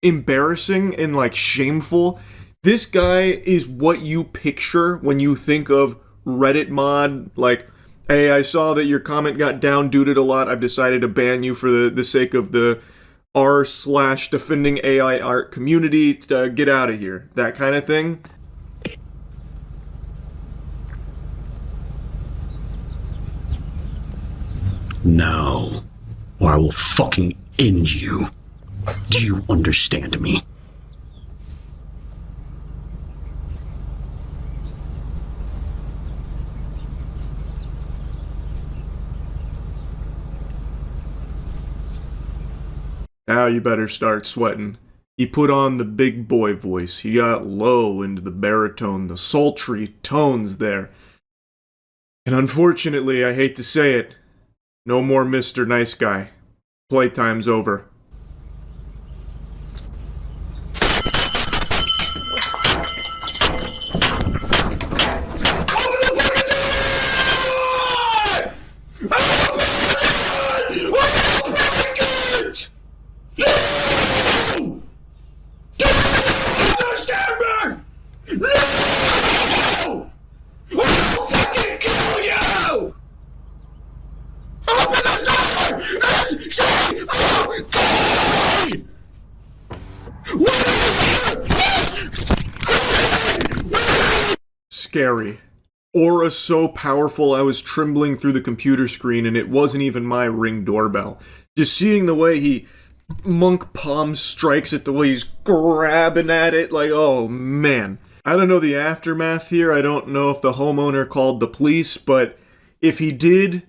embarrassing and, like, shameful. This guy is what you picture when you think of Reddit mod, like, hey, I saw that your comment got down-duded a lot. I've decided to ban you for the sake of the r/defending AI art community. To get out of here. That kind of thing. No, or I will fucking end you. Do you understand me? Now you better start sweating. He put on the big boy voice. He got low into the baritone, the sultry tones there. And unfortunately, I hate to say it, no more Mr. Nice Guy. Playtime's over. Scary. Aura so powerful I was trembling through the computer screen and it wasn't even my Ring doorbell. Just seeing the way he monk palm strikes it, the way he's grabbing at it, like, oh man. I don't know the aftermath here. I don't know if the homeowner called the police, but if he did,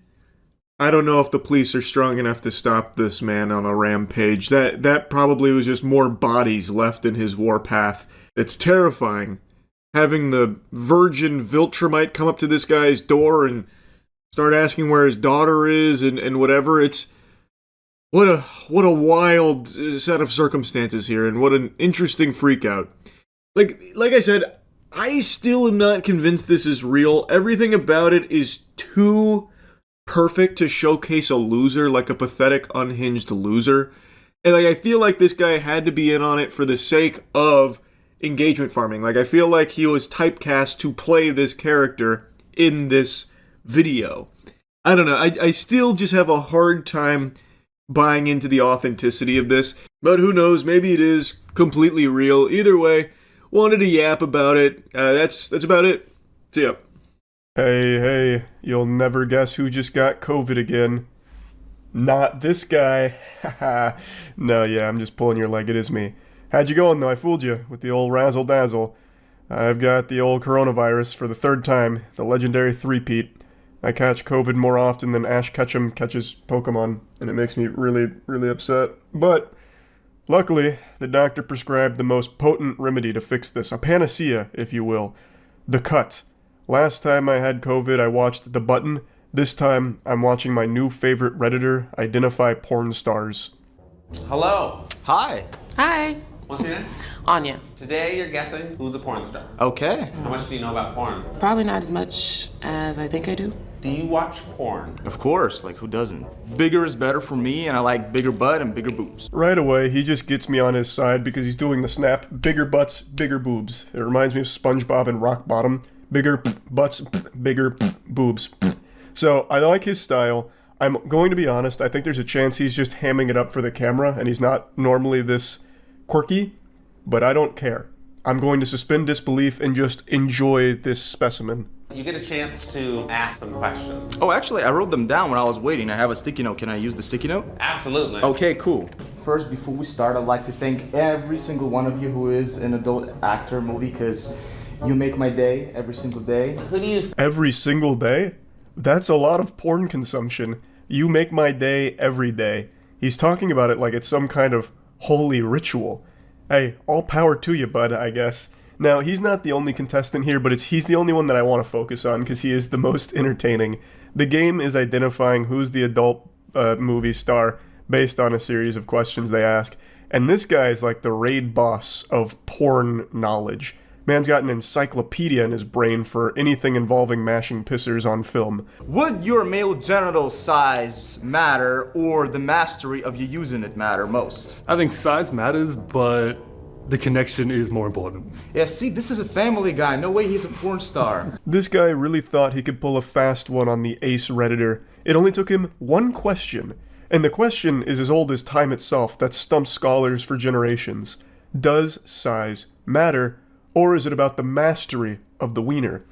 I don't know if the police are strong enough to stop this man on a rampage. That probably was just more bodies left in his warpath. It's terrifying. Having the virgin Viltrumite come up to this guy's door and start asking where his daughter is and whatever. It's what a wild set of circumstances here, and what an interesting freakout. Like I said, I still am not convinced this is real. Everything about it is too perfect to showcase a loser, like a pathetic, unhinged loser. And like, I feel like this guy had to be in on it for the sake of engagement farming. Like, I feel like he was typecast to play this character in this video. I don't know. I still just have a hard time buying into the authenticity of this. But who knows? Maybe it is completely real. Either way, wanted to yap about it. That's about it. See ya. Hey, you'll never guess who just got COVID again. Not this guy. No, yeah, I'm just pulling your leg. It is me. How'd you going, though? I fooled you with the old razzle-dazzle. I've got the old coronavirus for the third time, the legendary three-peat. I catch COVID more often than Ash Ketchum catches Pokemon, and it makes me really, really upset. But luckily, the doctor prescribed the most potent remedy to fix this, a panacea, if you will. The cut. Last time I had COVID, I watched The Button. This time, I'm watching my new favorite Redditor identify porn stars. Hello. Hi. Hi. What's your name? Anya. Today you're guessing who's a porn star. Okay. How much do you know about porn? Probably not as much as I think I do. Do you watch porn? Of course, like who doesn't? Bigger is better for me, and I like bigger butt and bigger boobs. Right away, he just gets me on his side because he's doing the snap, bigger butts, bigger boobs. It reminds me of SpongeBob and Rock Bottom. Bigger butts, bigger boobs. So, I like his style. I'm going to be honest, I think there's a chance he's just hamming it up for the camera, and he's not normally this quirky, but I don't care. I'm going to suspend disbelief and just enjoy this specimen. You get a chance to ask some questions. Oh, actually, I wrote them down when I was waiting. I have a sticky note. Can I use the sticky note? Absolutely. Okay, cool. First, before we start, I'd like to thank every single one of you who is an adult actor movie, because you make my day every single day. Who do you Every single day? That's a lot of porn consumption. You make my day every day. He's talking about it like it's some kind of holy ritual. Hey, all power to you, bud, I guess. Now, he's not the only contestant here, but he's the only one that I want to focus on because he is the most entertaining. The game is identifying who's the adult movie star based on a series of questions they ask. And this guy is like the raid boss of porn knowledge. Man's got an encyclopedia in his brain for anything involving mashing pissers on film. Would your male genital size matter, or the mastery of you using it matter most? I think size matters, but the connection is more important. Yeah, see, this is a family guy. No way he's a porn star. This guy really thought he could pull a fast one on the ace Redditor. It only took him one question. And the question is as old as time itself that stumped scholars for generations. Does size matter? Or is it about the mastery of the wiener?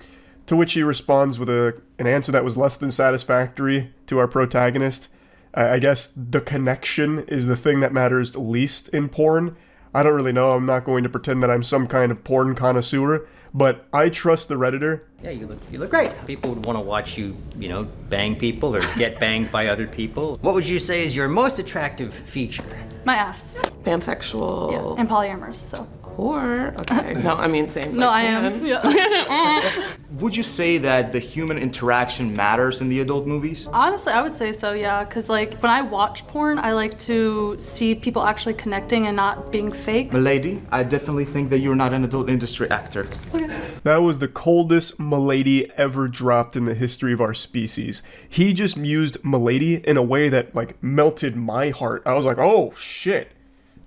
To which he responds with an answer that was less than satisfactory to our protagonist. I guess the connection is the thing that matters least in porn. I don't really know. I'm not going to pretend that I'm some kind of porn connoisseur, but I trust the Redditor. Yeah, you look great. People would want to watch you, bang people or get banged by other people. What would you say is your most attractive feature? My ass. Pansexual. Yeah, and polyamorous, so. Or, okay. No, I mean, same. No, like, I am. Yeah. Would you say that the human interaction matters in the adult movies? Honestly, I would say so, yeah. Because, like, when I watch porn, I like to see people actually connecting and not being fake. Milady, I definitely think that you're not an adult industry actor. Okay. That was the coldest milady ever dropped in the history of our species. He just used milady in a way that, like, melted my heart. I was like, oh, shit.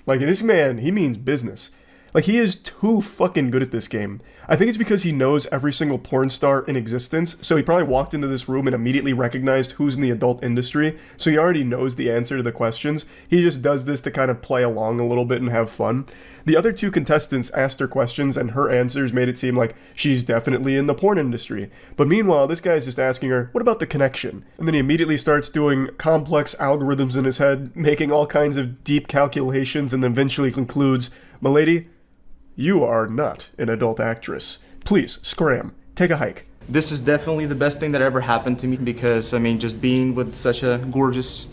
Like, this man, he means business. Like, he is too fucking good at this game. I think it's because he knows every single porn star in existence, so he probably walked into this room and immediately recognized who's in the adult industry, so he already knows the answer to the questions. He just does this to kind of play along a little bit and have fun. The other two contestants asked her questions, and her answers made it seem like she's definitely in the porn industry. But meanwhile, this guy's just asking her, what about the connection? And then he immediately starts doing complex algorithms in his head, making all kinds of deep calculations, and then eventually concludes, "Milady, you are not an adult actress. Please, scram. Take a hike." This is definitely the best thing that ever happened to me because, just being with such a gorgeous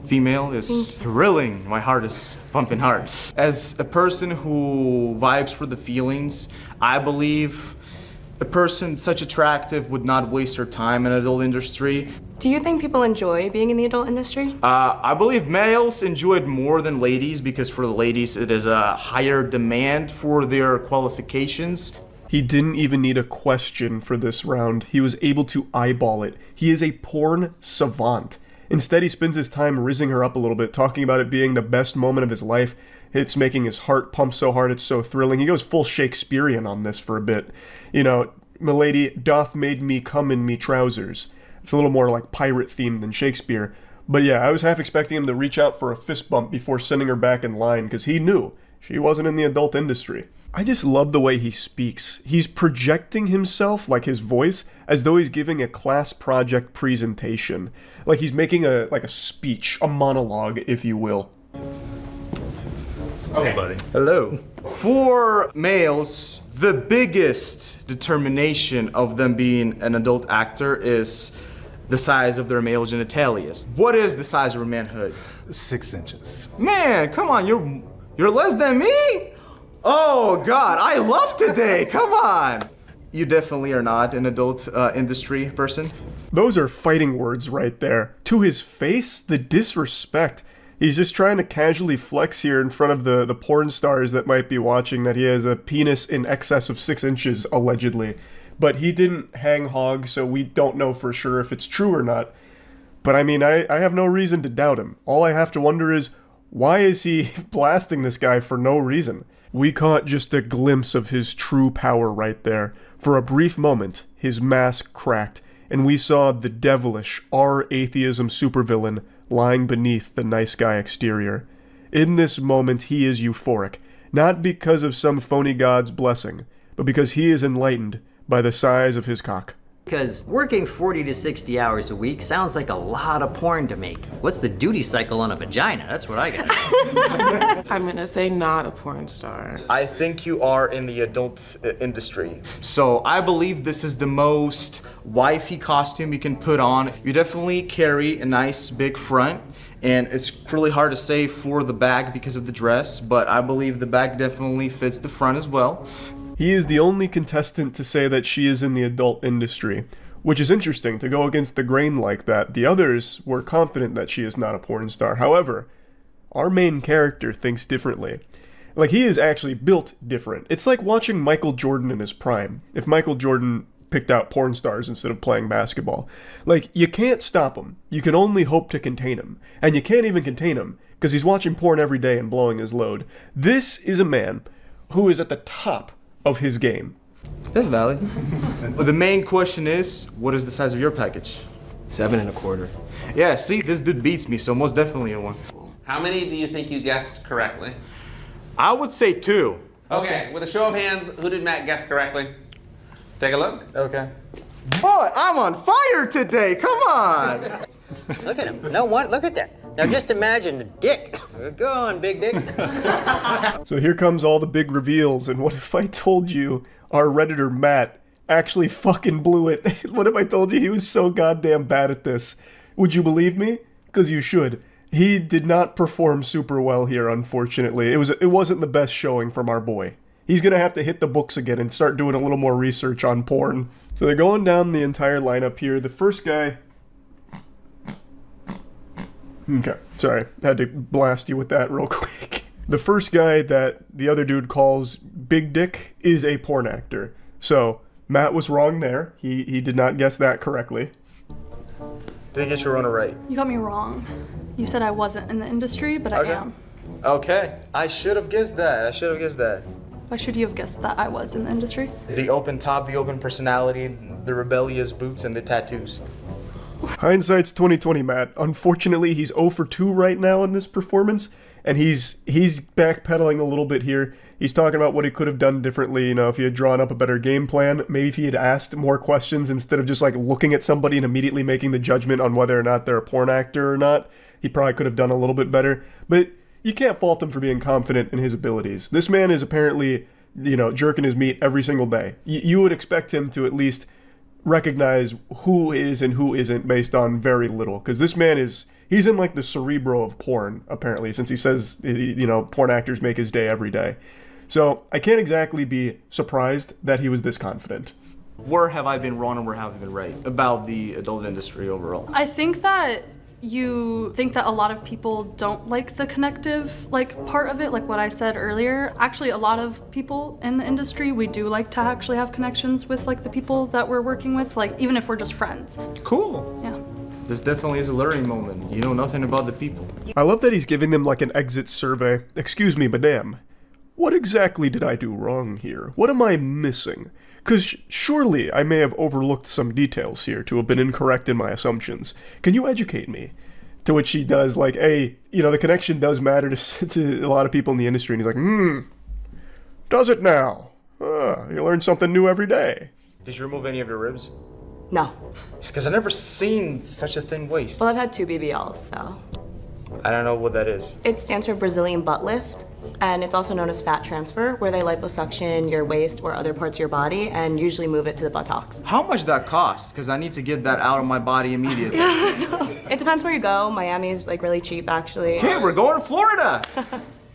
female is thrilling. My heart is pumping hard. As a person who vibes for the feelings, I believe a person such attractive would not waste her time in the adult industry. Do you think people enjoy being in the adult industry? I believe males enjoy it more than ladies because for the ladies it is a higher demand for their qualifications. He didn't even need a question for this round. He was able to eyeball it. He is a porn savant. Instead, he spends his time rizzing her up a little bit, talking about it being the best moment of his life. It's making his heart pump so hard, it's so thrilling. He goes full Shakespearean on this for a bit. You know, "Milady doth made me come in me trousers." It's a little more like pirate themed than Shakespeare. But yeah, I was half expecting him to reach out for a fist bump before sending her back in line, because he knew she wasn't in the adult industry. I just love the way he speaks. He's projecting himself, like his voice, as though he's giving a class project presentation. Like he's making a speech, a monologue, if you will. Okay, buddy. Hello. For males, the biggest determination of them being an adult actor is the size of their male genitalia. What is the size of a manhood? 6 inches. Man, come on, you're less than me? Oh God, I love today, come on. You definitely are not an adult industry person. Those are fighting words right there. To his face, the disrespect. He's just trying to casually flex here in front of the porn stars that might be watching that he has a penis in excess of 6 inches, allegedly. But he didn't hang hog, so we don't know for sure if it's true or not. But I mean, I have no reason to doubt him. All I have to wonder is, why is he blasting this guy for no reason? We caught just a glimpse of his true power right there. For a brief moment, his mask cracked, and we saw the devilish R-atheism supervillain lying beneath the nice guy exterior. In this moment, he is euphoric, not because of some phony god's blessing, but because he is enlightened by the size of his cock. Because working 40 to 60 hours a week sounds like a lot of porn to make. What's the duty cycle on a vagina? That's what I got. I'm gonna say not a porn star. I think you are in the adult industry. So I believe this is the most wifey costume you can put on. You definitely carry a nice big front, and it's really hard to say for the back because of the dress, but I believe the back definitely fits the front as well. He is the only contestant to say that she is in the adult industry, which is interesting to go against the grain like that. The others were confident that she is not a porn star. However, our main character thinks differently. Like, he is actually built different. It's like watching Michael Jordan in his prime. If Michael Jordan picked out porn stars instead of playing basketball. Like, you can't stop him. You can only hope to contain him. And you can't even contain him, because he's watching porn every day and blowing his load. This is a man who is at the top of his game. That's valid. The main question is, what is the size of your package? 7 1/4. Yeah, see, this dude beats me, so most definitely a 1. How many do you think you guessed correctly? I would say 2. Okay, with a show of hands, who did Matt guess correctly? Take a look. Okay. Boy, I'm on fire today, come on! Look at him. No one. Look at that. Now just imagine the dick. Go on, big dick. So here comes all the big reveals, and what if I told you our Redditor Matt actually fucking blew it? What if I told you he was so goddamn bad at this? Would you believe me? Because you should. He did not perform super well here, unfortunately. It wasn't the best showing from our boy. He's gonna have to hit the books again and start doing a little more research on porn. So they're going down the entire lineup here. The first guy... Okay, sorry. Had to blast you with that real quick. The first guy that the other dude calls Big Dick is a porn actor. So, Matt was wrong there. He did not guess that correctly. Didn't get your runner right. You got me wrong. You said I wasn't in the industry, but I am. Okay. I should have guessed that. Why should you have guessed that I was in the industry? The open top, the open personality, the rebellious boots, and the tattoos. Hindsight's 20/20, Matt. Unfortunately, he's 0 for 2 right now in this performance, and he's backpedaling a little bit here. He's talking about what he could have done differently, you know, if he had drawn up a better game plan, maybe if he had asked more questions instead of just like looking at somebody and immediately making the judgment on whether or not they're a porn actor or not. He probably could have done a little bit better, but you can't fault him for being confident in his abilities. This man is apparently, you know, jerking his meat every single day. You would expect him to at least recognize who is and who isn't based on very little, because this man he's in like the cerebro of porn, apparently, since he says, you know, porn actors make his day every day. So I can't exactly be surprised that he was this confident. Where have I been wrong and where have I been right about the adult industry overall? I think that you think that a lot of people don't like the connective part of it, like what I said earlier. Actually, a lot of people in the industry, we do like to actually have connections with like the people that we're working with, like even if we're just friends. Cool. Yeah. This definitely is a learning moment. You know nothing about the people. I love that he's giving them like an exit survey. Excuse me, madame. What exactly did I do wrong here? What am I missing? Because surely I may have overlooked some details here to have been incorrect in my assumptions. Can you educate me? To which he does, like, hey, you know, the connection does matter to a lot of people in the industry. And he's like, does it now? You learn something new every day. Did you remove any of your ribs? No. Because I've never seen such a thin waist. Well, I've had 2 BBLs, so. I don't know what that is. It stands for Brazilian butt lift, and it's also known as fat transfer, where they liposuction your waist or other parts of your body and usually move it to the buttocks. How much that costs? Because I need to get that out of my body immediately. It depends where you go. Miami's like really cheap, actually. Okay, we're going to Florida.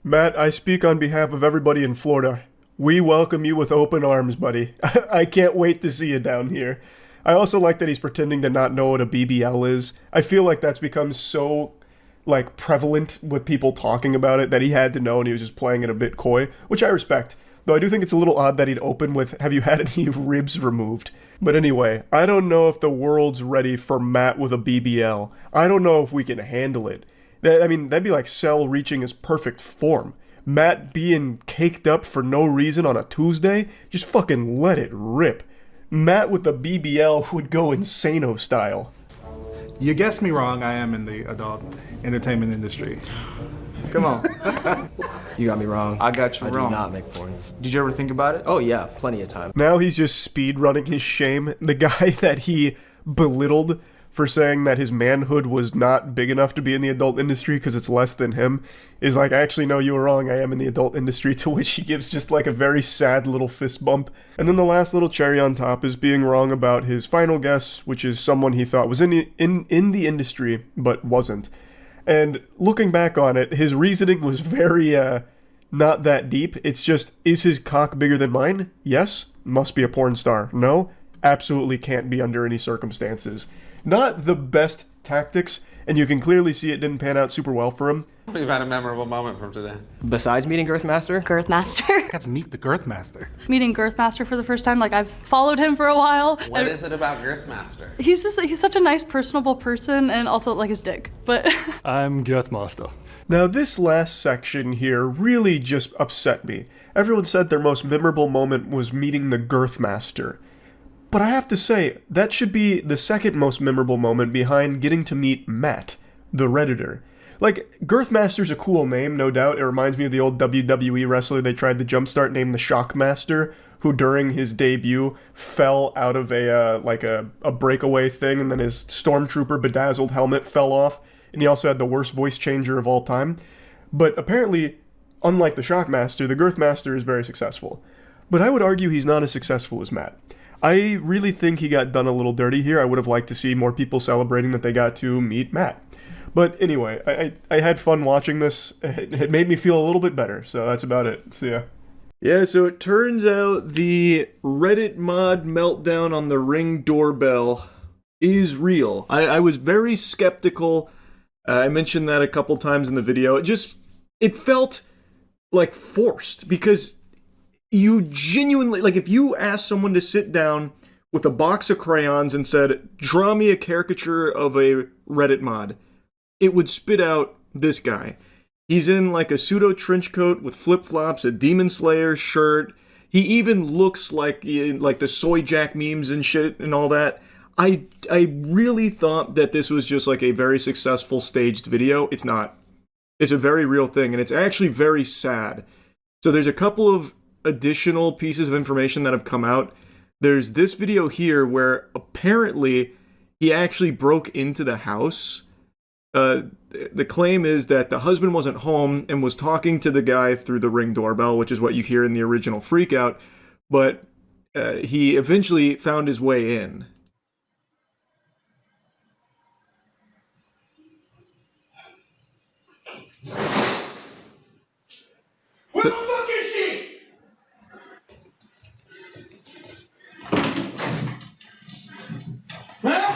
Matt, I speak on behalf of everybody in Florida. We welcome you with open arms, buddy. I can't wait to see you down here. I also like that he's pretending to not know what a BBL is. I feel like that's become so, like, prevalent with people talking about it that he had to know and he was just playing it a bit coy, which I respect. Though I do think it's a little odd that he'd open with, have you had any ribs removed? But anyway, I don't know if the world's ready for Matt with a BBL. I don't know if we can handle it. That'd be like Cell reaching his perfect form. Matt being caked up for no reason on a Tuesday? Just fucking let it rip. Matt with the BBL would go insano style. You guessed me wrong. I am in the adult entertainment industry. Come on. You got me wrong. I got you I wrong. do not make porn. Did you ever think about it? Oh yeah, plenty of time. Now he's just speed running his shame. The guy that he belittled for saying that his manhood was not big enough to be in the adult industry because it's less than him is like, actually, no, you were wrong. I am in the adult industry, to which he gives just like a very sad little fist bump. And then the last little cherry on top is being wrong about his final guess, which is someone he thought was in the industry but wasn't. And looking back on it, his reasoning was very not that deep. It's just, is his cock bigger than mine? Yes. Must be a porn star. No. Absolutely can't be under any circumstances. Not the best tactics, and you can clearly see it didn't pan out super well for him. We've had a memorable moment from today. Besides meeting Girthmaster? Girthmaster. Got to meet the Girthmaster. Meeting Girthmaster for the first time, like I've followed him for a while. What is it about Girthmaster? He's such a nice, personable person, and also like his dick. But I'm Girthmaster. Now this last section here really just upset me. Everyone said their most memorable moment was meeting the Girthmaster. But I have to say, that should be the second most memorable moment behind getting to meet Matt, the Redditor. Like, Girthmaster's a cool name, no doubt. It reminds me of the old WWE wrestler they tried to jumpstart named the Shockmaster, who during his debut fell out of a breakaway thing, and then his Stormtrooper bedazzled helmet fell off, and he also had the worst voice changer of all time. But apparently, unlike the Shockmaster, the Girthmaster is very successful. But I would argue he's not as successful as Matt. I really think he got done a little dirty here. I would have liked to see more people celebrating that they got to meet Matt. But anyway, I had fun watching this. It made me feel a little bit better, so that's about it. So yeah. Yeah, so it turns out the Reddit mod meltdown on the Ring doorbell is real. I was very skeptical. I mentioned that a couple times in the video. It felt like forced, because you genuinely, like, if you asked someone to sit down with a box of crayons and said, draw me a caricature of a Reddit mod, it would spit out this guy. He's in like a pseudo trench coat with flip-flops, a Demon Slayer shirt. He even looks like the Soy Jack memes and shit and all that. I really thought that this was just like a very successful staged video. It's not. It's a very real thing, and it's actually very sad. So there's a couple of additional pieces of information that have come out. There's this video here where apparently he actually broke into the house. The claim is that the husband wasn't home and was talking to the guy through the Ring doorbell, which is what you hear in the original Freakout, but he eventually found his way in. Where the fuck is she? Huh?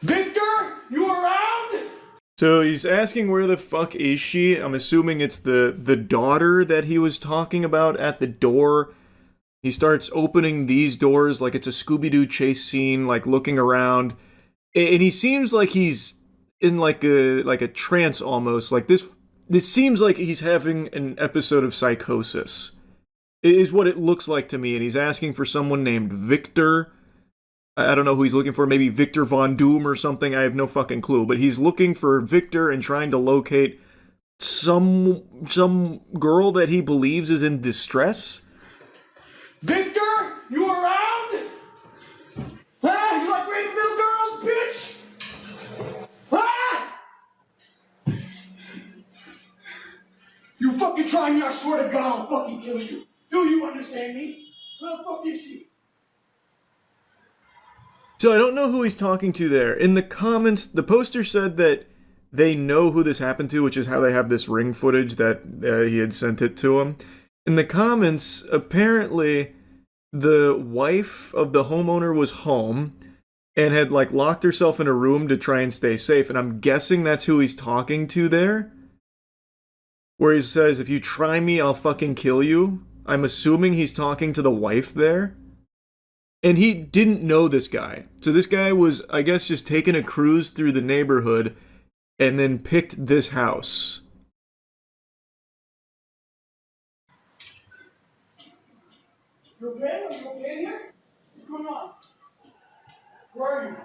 Victor, you around? So he's asking where the fuck is she? I'm assuming it's the daughter that he was talking about at the door. He starts opening these doors like it's a Scooby-Doo chase scene, like looking around. And he seems like he's in like a trance almost. Like this seems like he's having an episode of psychosis. It is what it looks like to me. And he's asking for someone named Victor. I don't know who he's looking for. Maybe Victor Von Doom or something. I have no fucking clue. But he's looking for Victor and trying to locate some girl that he believes is in distress. Victor, you around? Huh? You like raping little girls, bitch? Huh? You fucking try me, I swear to God, I'll fucking kill you. Do you understand me? Where the fuck is she? So I don't know who he's talking to there. In the comments, the poster said that they know who this happened to, which is how they have this ring footage that he had sent it to him. In the comments, apparently the wife of the homeowner was home and had like locked herself in a room to try and stay safe. And I'm guessing that's who he's talking to there. Where he says, if you try me, I'll fucking kill you. I'm assuming he's talking to the wife there. And he didn't know this guy. So this guy was, I guess, just taking a cruise through the neighborhood and then picked this house. You okay? Are you okay in here? What's going on? Where are you?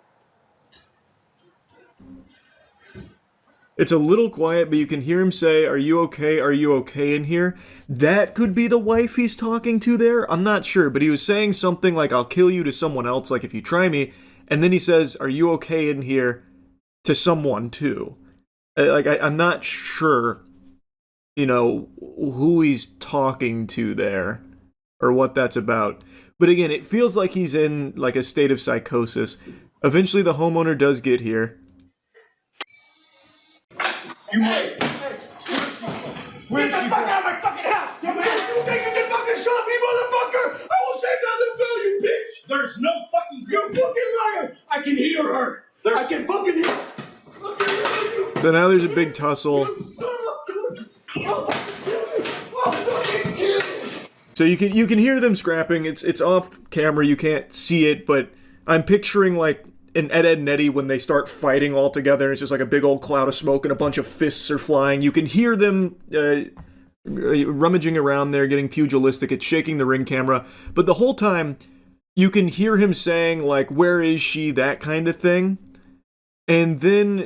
It's a little quiet, but you can hear him say, "Are you okay? Are you okay in here?" That could be the wife he's talking to there. I'm not sure, but he was saying something like, "I'll kill you" to someone else, like if you try me. And then he says, "Are you okay in here?" to someone too. I'm not sure, who he's talking to there or what that's about. But again, it feels like he's in like a state of psychosis. Eventually the homeowner does get here. Hey! Get the fuck out of my fucking house! You think you can fucking stop me, motherfucker? I will save that little girl, you bitch! There's no fucking... You fucking liar! I can hear her! I can fucking hear her! So now there's a big tussle. So you can hear them scrapping. It's off camera, you can't see it, but I'm picturing like in Ed, Edd n Eddy when they start fighting all together. It's just like a big old cloud of smoke and a bunch of fists are flying. You can hear them rummaging around there, getting pugilistic. It's shaking the ring camera. But the whole time, you can hear him saying, like, "Where is she?" That kind of thing. And then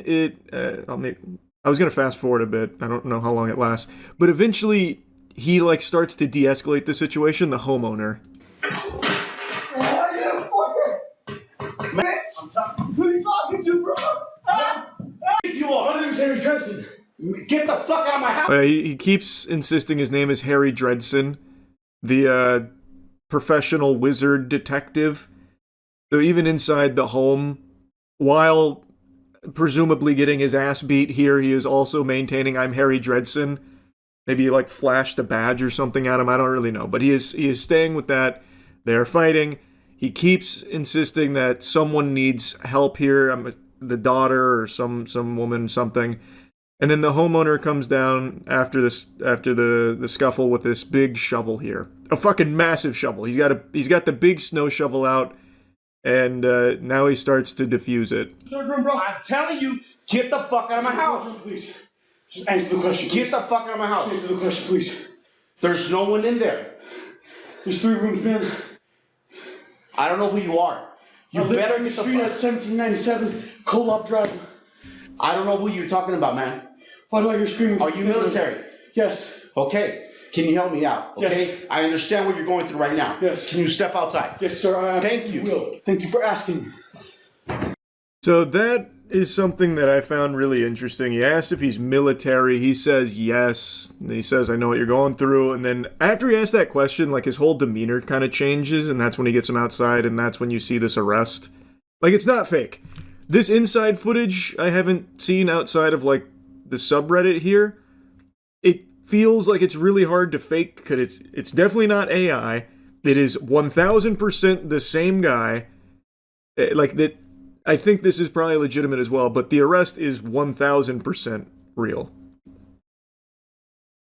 I was going to fast forward a bit. I don't know how long it lasts. But eventually, he, like, starts to de-escalate the situation, the homeowner. Who are you talking to, bro? You are. My name is Harry Dresden. Get the fuck out of my house. He keeps insisting his name is Harry Dredson, the professional wizard detective. So even inside the home, while presumably getting his ass beat here, he is also maintaining, "I'm Harry Dredson." Maybe he like flashed a badge or something at him. I don't really know. But he is staying with that. They are fighting. He keeps insisting that someone needs help here. The daughter or some woman, something. And then the homeowner comes down after the scuffle with this big shovel here. A fucking massive shovel. He's got the big snow shovel out, and now he starts to defuse it. Third room, bro. I'm telling you, get the fuck out of my house. Please. Just answer the question. Get the fuck out of my house. Answer the question, please. There's no one in there. There's 3 rooms, man. I don't know who you are. You better get the street at 1797 Co-op Drive. I don't know who you're talking about, man. Why do I hear screaming? Are you military? Yes. Okay. Can you help me out? Okay. Yes. I understand what you're going through right now. Yes. Can you step outside? Yes, sir. Thank you. Will. Thank you for asking. So that is something that I found really interesting. He asks if he's military. He says yes. And he says, "I know what you're going through." And then after he asks that question, like his whole demeanor kind of changes, and that's when he gets him outside, and that's when you see this arrest. Like, it's not fake. This inside footage I haven't seen outside of like the subreddit here. It feels like it's really hard to fake because it's definitely not AI. It is 1000% the same guy. Like that. I think this is probably legitimate as well, but the arrest is 1000% real.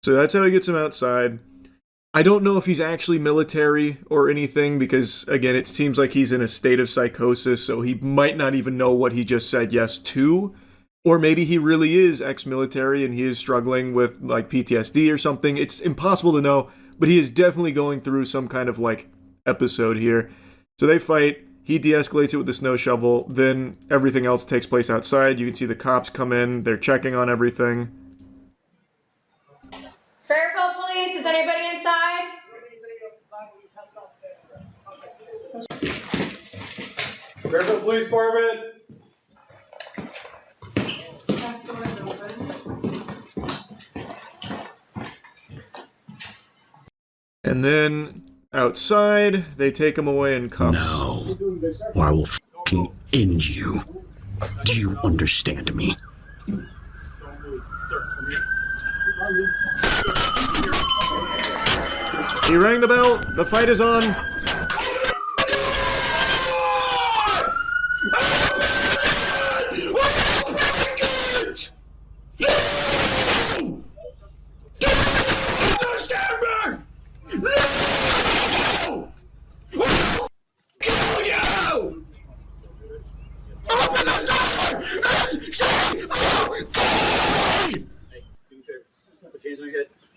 So that's how he gets him outside. I don't know if he's actually military or anything because, again, it seems like he's in a state of psychosis, so he might not even know what he just said yes to. Or maybe he really is ex-military and he is struggling with, like, PTSD or something. It's impossible to know, but he is definitely going through some kind of, like, episode here. So they fight. He de-escalates it with the snow shovel. Then everything else takes place outside. You can see the cops come in. They're checking on everything. Fairfield Police, is anybody inside? Fairfield Police Department. And then outside, they take him away in cuffs. No, or I will fucking end you. Do you understand me? He rang the bell. The fight is on.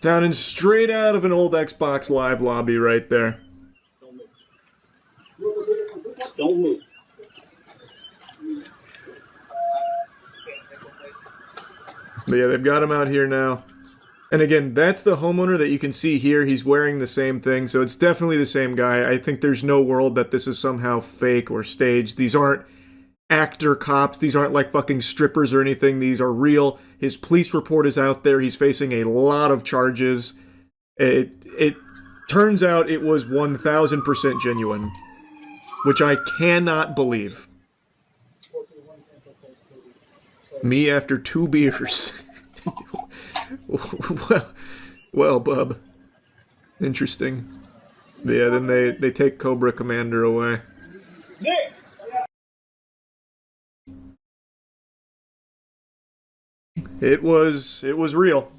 Sounding straight out of an old Xbox Live lobby right there. Don't move. But yeah, they've got him out here now. And again, that's the homeowner that you can see here. He's wearing the same thing, so it's definitely the same guy. I think there's no world that this is somehow fake or staged. These aren't actor cops. These aren't like fucking strippers or anything. These are real. His police report is out there. He's facing a lot of charges. It turns out it was 1000% genuine, which I cannot believe. Me after 2 beers. well, bub. Interesting. But yeah, then they take Cobra Commander away. It was real.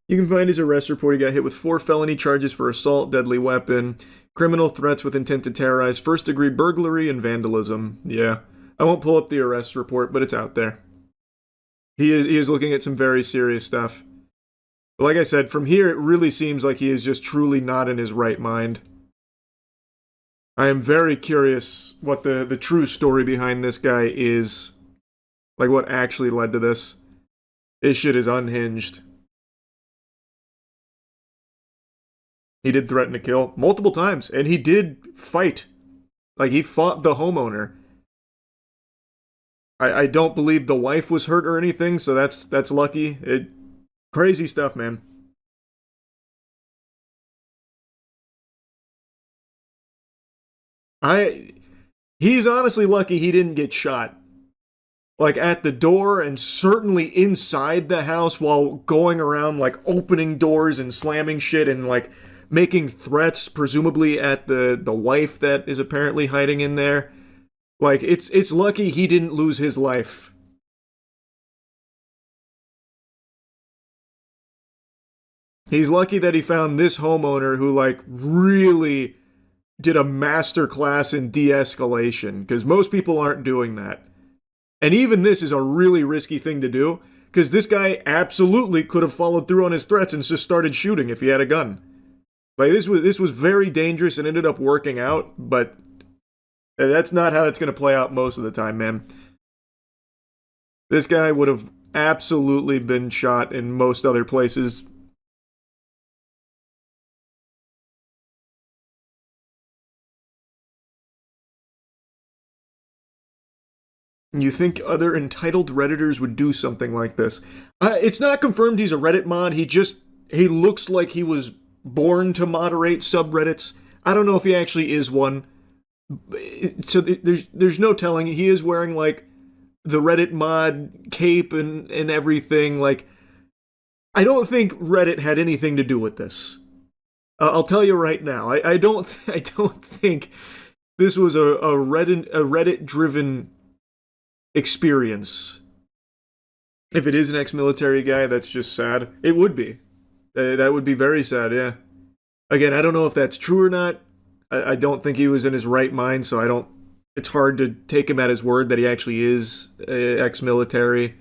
You can find his arrest report. He got hit with 4 felony charges for assault, deadly weapon, criminal threats with intent to terrorize, first-degree burglary, and vandalism. Yeah. I won't pull up the arrest report, but it's out there. He is looking at some very serious stuff. But like I said, from here, it really seems like he is just truly not in his right mind. I am very curious what the true story behind this guy is. Like, what actually led to this. This shit is unhinged. He did threaten to kill multiple times, and he did fight. Like, he fought the homeowner. I don't believe the wife was hurt or anything, so that's lucky. Crazy stuff, man. He's honestly lucky he didn't get shot. Like, at the door and certainly inside the house while going around, like, opening doors and slamming shit and, like, making threats, presumably at the wife that is apparently hiding in there. Like, it's lucky he didn't lose his life. He's lucky that he found this homeowner who, like, really did a master class in de-escalation, because most people aren't doing that. And even this is a really risky thing to do, because this guy absolutely could have followed through on his threats and just started shooting if he had a gun. Like, this was very dangerous and ended up working out, but that's not how it's going to play out most of the time, man. This guy would have absolutely been shot in most other places. You think other entitled Redditors would do something like this? It's not confirmed he's a Reddit mod. He looks like he was born to moderate subreddits. I don't know if he actually is one. So there's no telling. He is wearing, like, the Reddit mod cape and everything. Like, I don't think Reddit had anything to do with this. I'll tell you right now. I don't think this was a Reddit-driven experience. If it is an ex-military guy, that's just sad. It would be. That would be very sad, yeah. Again, I don't know if that's true or not. I don't think he was in his right mind, so I don't... It's hard to take him at his word that he actually is ex-military.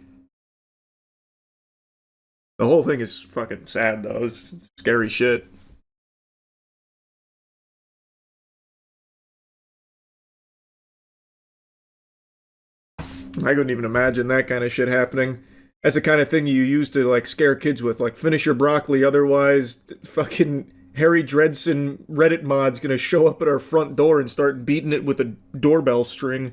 The whole thing is fucking sad, though. It's scary shit. I couldn't even imagine that kind of shit happening. That's the kind of thing you used to, like, scare kids with. Like, finish your broccoli, otherwise fucking Harry Dredson Reddit mod's gonna show up at our front door and start beating it with a doorbell string.